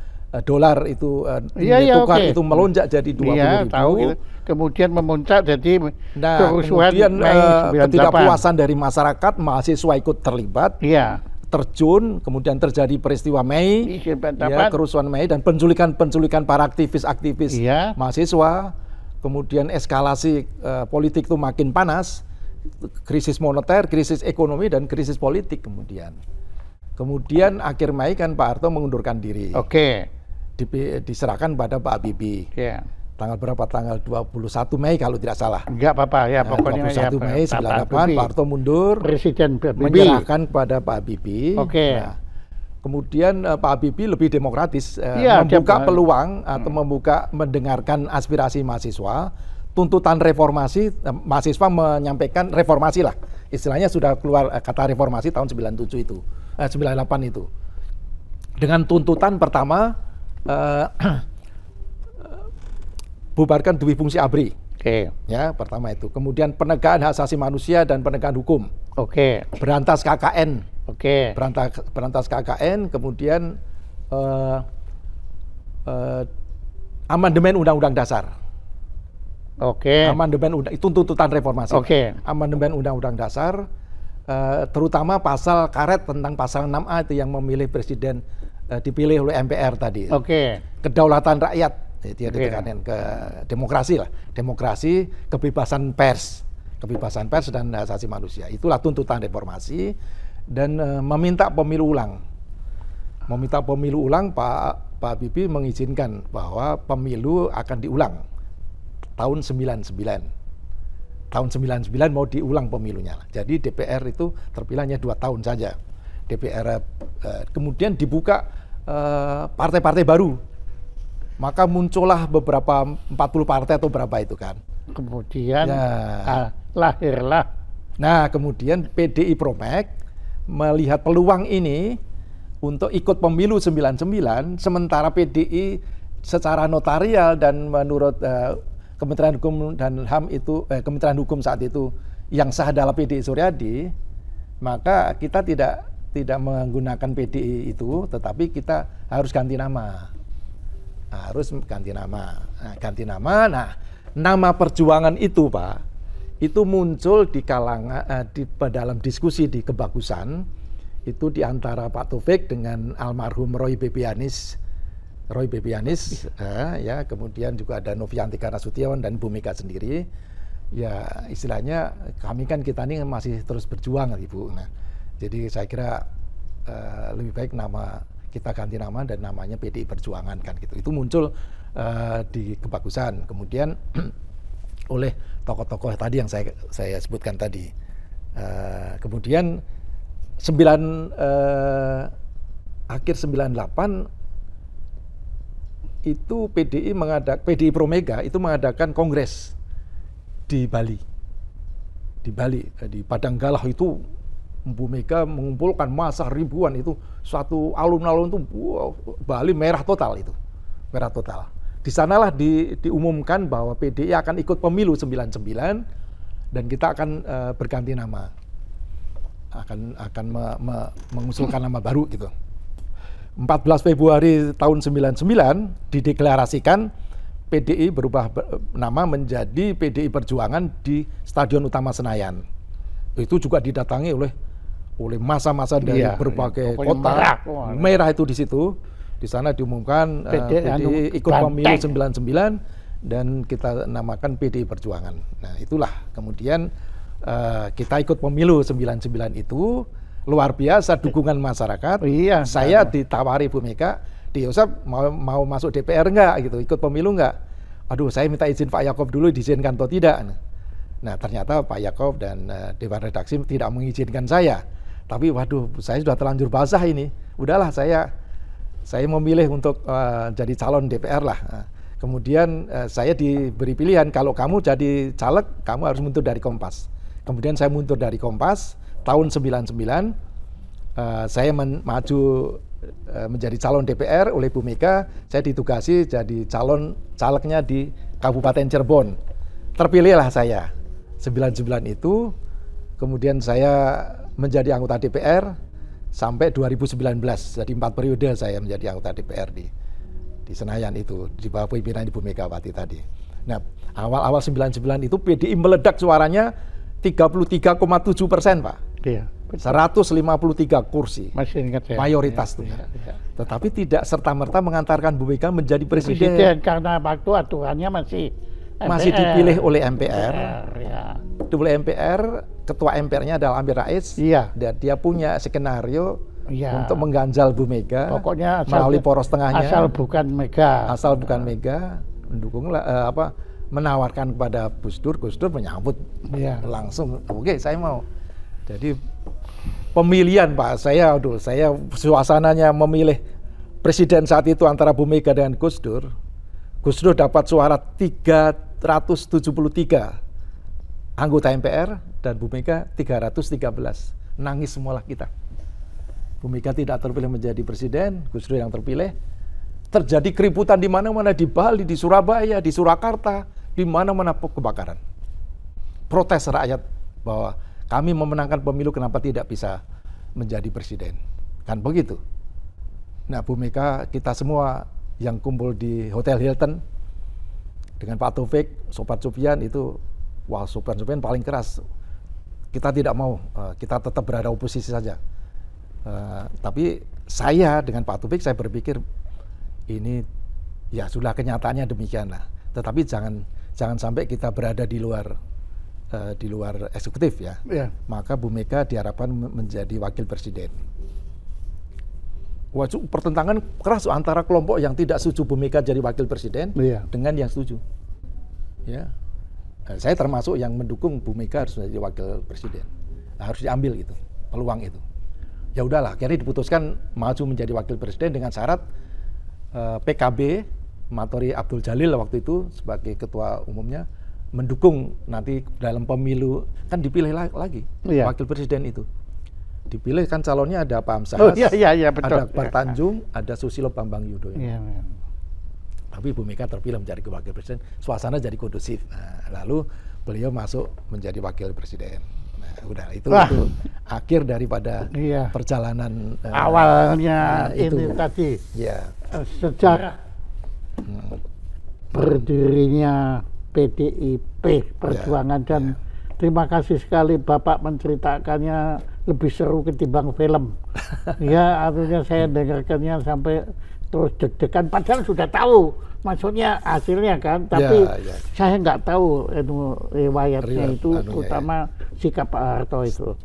Speaker 2: dolar itu
Speaker 1: Iya,
Speaker 2: nilai tukar
Speaker 1: oke.
Speaker 2: itu melonjak jadi 20.000.
Speaker 1: Iya, tahu gitu. Kemudian memuncak jadi
Speaker 2: Nah,
Speaker 1: kerusuhan
Speaker 2: kemudian
Speaker 1: Mei 98.
Speaker 2: ketidakpuasan dari masyarakat, mahasiswa ikut terlibat,
Speaker 1: Iya.
Speaker 2: terjun, kemudian terjadi peristiwa Mei,
Speaker 1: Di 98.
Speaker 2: ya, kerusuhan Mei dan penculikan para aktivis
Speaker 1: Iya.
Speaker 2: mahasiswa, kemudian eskalasi politik itu makin panas, krisis moneter, krisis ekonomi dan krisis politik kemudian. Kemudian akhir Mei kan Pak Harto mengundurkan diri.
Speaker 1: Oke.
Speaker 2: Diserahkan pada Pak Habibie.
Speaker 1: Iya.
Speaker 2: Tanggal berapa? Tanggal 21 Mei kalau tidak salah.
Speaker 1: Enggak apa-apa ya, pokoknya
Speaker 2: 21 Mei 98 Pak Harto mundur,
Speaker 1: Presiden Habibie.
Speaker 2: menyerahkan kepada Pak Habibie.
Speaker 1: Oke.
Speaker 2: Nah, kemudian Pak Habibie lebih demokratis,
Speaker 1: Iya,
Speaker 2: membuka
Speaker 1: dia-
Speaker 2: peluang atau mendengarkan aspirasi mahasiswa, tuntutan reformasi, mahasiswa menyampaikan reformasi lah. Istilahnya sudah keluar kata reformasi tahun 97 itu, 98 itu. Dengan tuntutan pertama, bubarkan dui fungsi ABRI.
Speaker 1: Oke.
Speaker 2: Ya, pertama itu. Kemudian penegakan hak asasi manusia dan penegakan hukum.
Speaker 1: Oke.
Speaker 2: Berantas KKN.
Speaker 1: Oke.
Speaker 2: Berantas KKN, kemudian amandemen Undang-Undang Dasar.
Speaker 1: Oke.
Speaker 2: Amandemen itu tuntutan reformasi.
Speaker 1: Oke.
Speaker 2: Amandemen Undang-Undang Dasar, terutama pasal karet tentang pasal 6A itu yang memilih presiden dipilih oleh MPR tadi.
Speaker 1: Oke.
Speaker 2: Kedaulatan rakyat. Itu yang
Speaker 1: Oke.
Speaker 2: ditekanin ke demokrasi lah, demokrasi, kebebasan pers dan hak asasi manusia. Itulah tuntutan reformasi dan meminta pemilu ulang. Pak Habibie mengizinkan bahwa pemilu akan diulang tahun 99. Tahun 99 mau diulang pemilunya. Jadi DPR itu terpilih hanya 2 tahun saja. DPR kemudian dibuka partai-partai baru. Maka muncullah beberapa 40 partai atau berapa itu kan.
Speaker 1: Kemudian
Speaker 2: Ya.
Speaker 1: Lahirlah.
Speaker 2: Nah, kemudian PDI Promek melihat peluang ini untuk ikut pemilu 99, sementara PDI secara notarial dan menurut Kementerian Hukum dan HAM itu, Kementerian Hukum saat itu yang sah adalah PDI Suryadi, maka kita tidak menggunakan PDI itu, tetapi kita harus ganti nama. Ganti nama. Nah, nama perjuangan itu, Pak, itu muncul di kalangan dalam diskusi di Kebagusan itu di antara Pak Taufik dengan almarhum Roy Bebianis, ya, kemudian juga ada Noviantika Nasution dan Bu Mega sendiri. Ya, istilahnya kita ini masih terus berjuang, Ibu. Nah, jadi saya kira lebih baik kita ganti nama dan namanya PDI Perjuangan kan gitu. Itu muncul di Kebagusan. Kemudian oleh tokoh-tokoh tadi yang saya sebutkan tadi. Kemudian akhir 98 itu PDI Promega itu mengadakan kongres di Bali. Di Padanggalah itu Bu Mega mengumpulkan massa ribuan itu, satu alun-alun itu Bali merah total itu. Merah total. Di sanalah diumumkan bahwa PDI akan ikut pemilu 99 dan kita akan berganti nama. Akan mengusulkan nama baru gitu. 14 Februari tahun 99 dideklarasikan PDI berubah nama menjadi PDI Perjuangan di Stadion Utama Senayan. Itu juga didatangi oleh masa-masa dari berbagai kota. Merah itu di situ. Di sana diumumkan PDI ikut pemilu 99 dan kita namakan PDI Perjuangan. Nah, itulah kemudian kita ikut pemilu 99 itu luar biasa dukungan masyarakat.
Speaker 1: Iya.
Speaker 2: Saya ditawari Bu Mega, "Di Yosep mau masuk DPR enggak gitu, ikut pemilu enggak?" Aduh, saya minta izin Pak Yaakob dulu, diizinkan atau tidak. Nah, ternyata Pak Yaakob dan Dewan Redaksi tidak mengizinkan saya. Tapi waduh, saya sudah terlanjur basah ini. Udahlah, saya memilih untuk jadi calon DPR lah. Nah, kemudian saya diberi pilihan, kalau kamu jadi caleg, kamu harus mundur dari Kompas. Kemudian saya mundur dari Kompas tahun 99. Saya maju menjadi calon DPR oleh Bu Mega. Saya ditugasi jadi calegnya di Kabupaten Cirebon. Terpilihlah saya 99 itu. Kemudian saya menjadi anggota DPR sampai 2019. Jadi 4 periode saya menjadi anggota DPR di di Senayan itu, di bawah pimpinan Ibu Megawati tadi. Nah, awal-awal 99 itu PDI meledak suaranya 33,7%, Pak.
Speaker 1: Iya.
Speaker 2: 153 kursi.
Speaker 1: Masih ingat saya.
Speaker 2: Mayoritas tuh.
Speaker 1: Iya, iya.
Speaker 2: Tetapi tidak serta-merta mengantarkan Bu Mega menjadi presiden.
Speaker 1: Karena waktu aturannya masih
Speaker 2: Dipilih oleh MPR.
Speaker 1: Ya.
Speaker 2: Oleh MPR, ketua MPR-nya adalah Amin Rais.
Speaker 1: Iya.
Speaker 2: Dan dia punya skenario
Speaker 1: Iya.
Speaker 2: untuk mengganjal Bu Mega.
Speaker 1: Pokoknya
Speaker 2: melalui poros tengahnya.
Speaker 1: Asal bukan Mega.
Speaker 2: Asal bukan Mega, mendukunglah menawarkan kepada Gus Dur menyambut langsung. Oke, saya mau. Jadi pemilihan, Pak, saya suasananya memilih presiden saat itu antara Bu Mega dan Gus Dur. Gus Dur dapat suara 373 anggota MPR dan Bu Mega 313. Nangis semualah kita. Bu Mega tidak terpilih menjadi presiden, Gus Dur yang terpilih. Terjadi keributan di mana-mana, di Bali, di Surabaya, di Surakarta, di mana-mana kebakaran. Protes rakyat bahwa kami memenangkan pemilu, kenapa tidak bisa menjadi presiden. Kan begitu. Nah, Bu Mega, kita semua yang kumpul di Hotel Hilton dengan Pak Taufik, Sobat Sufyan itu, wah, Sobat Sufyan paling keras. Kita tidak mau, kita tetap berada oposisi saja. Tapi saya dengan Pak Taufik, saya berpikir ini ya sudah kenyataannya demikian lah. Tetapi jangan sampai kita berada di luar eksekutif ya. Maka Bu Mega diharapkan menjadi wakil presiden. Wah, pertentangan keras antara kelompok yang tidak setuju Bu Mega jadi wakil presiden dengan yang setuju. Ya, saya termasuk yang mendukung Bu Mega harus menjadi wakil presiden. Nah, harus diambil itu peluang itu. Ya udahlah, akhirnya diputuskan maju menjadi wakil presiden dengan syarat PKB Matori Abdul Jalil waktu itu sebagai ketua umumnya mendukung nanti dalam pemilu, kan dipilih lagi wakil presiden itu. Dipilih kan calonnya ada Pak Amsahas,
Speaker 1: betul.
Speaker 2: ada Akbar Tanjung, ada Susilo Bambang Yudhoyono. Tapi Bu Mega terpilih menjadi wakil presiden, suasana jadi kondusif. Nah, lalu beliau masuk menjadi wakil presiden. Nah, udah itu akhir daripada perjalanan
Speaker 1: awalnya ini tadi. Sejarah berdirinya PDIP Perjuangan dan terima kasih sekali Bapak menceritakannya lebih seru ketimbang film. Ya, artinya saya dengarkannya sampai terus deg-degan padahal sudah tahu maksudnya hasilnya kan, tapi saya nggak tahu riwayatnya itu, terutama sikap Pak Harto itu.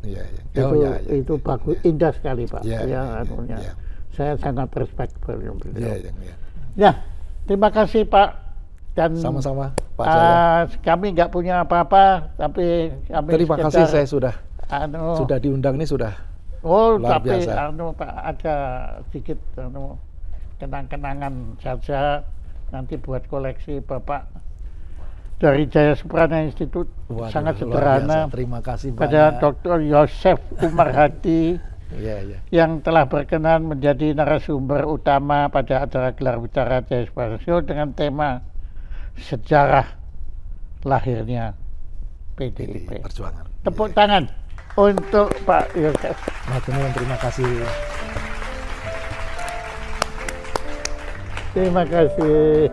Speaker 1: Itu bagus, indah sekali Pak. Saya sangat respect beliau. Ya, terima kasih Pak. Dan
Speaker 2: sama-sama Pak.
Speaker 1: Kami nggak punya apa-apa, tapi kami
Speaker 2: terima kasih, saya sudah diundang nih sudah. Luar
Speaker 1: tapi
Speaker 2: biasa.
Speaker 1: Pak, ada sedikit kenang-kenangan saja nanti buat koleksi Bapak dari Jaya Suprana Institute. Sangat sederhana.
Speaker 2: Terima kasih
Speaker 1: pada Dr. Yosef Umar Hadi yang telah berkenan menjadi narasumber utama pada acara gelar bicara Jaya Suprana Institute dengan tema sejarah lahirnya PDIP
Speaker 2: Perjuangan.
Speaker 1: Tepuk tangan untuk Pak Yosef.
Speaker 2: Terima kasih.
Speaker 1: Terima kasih.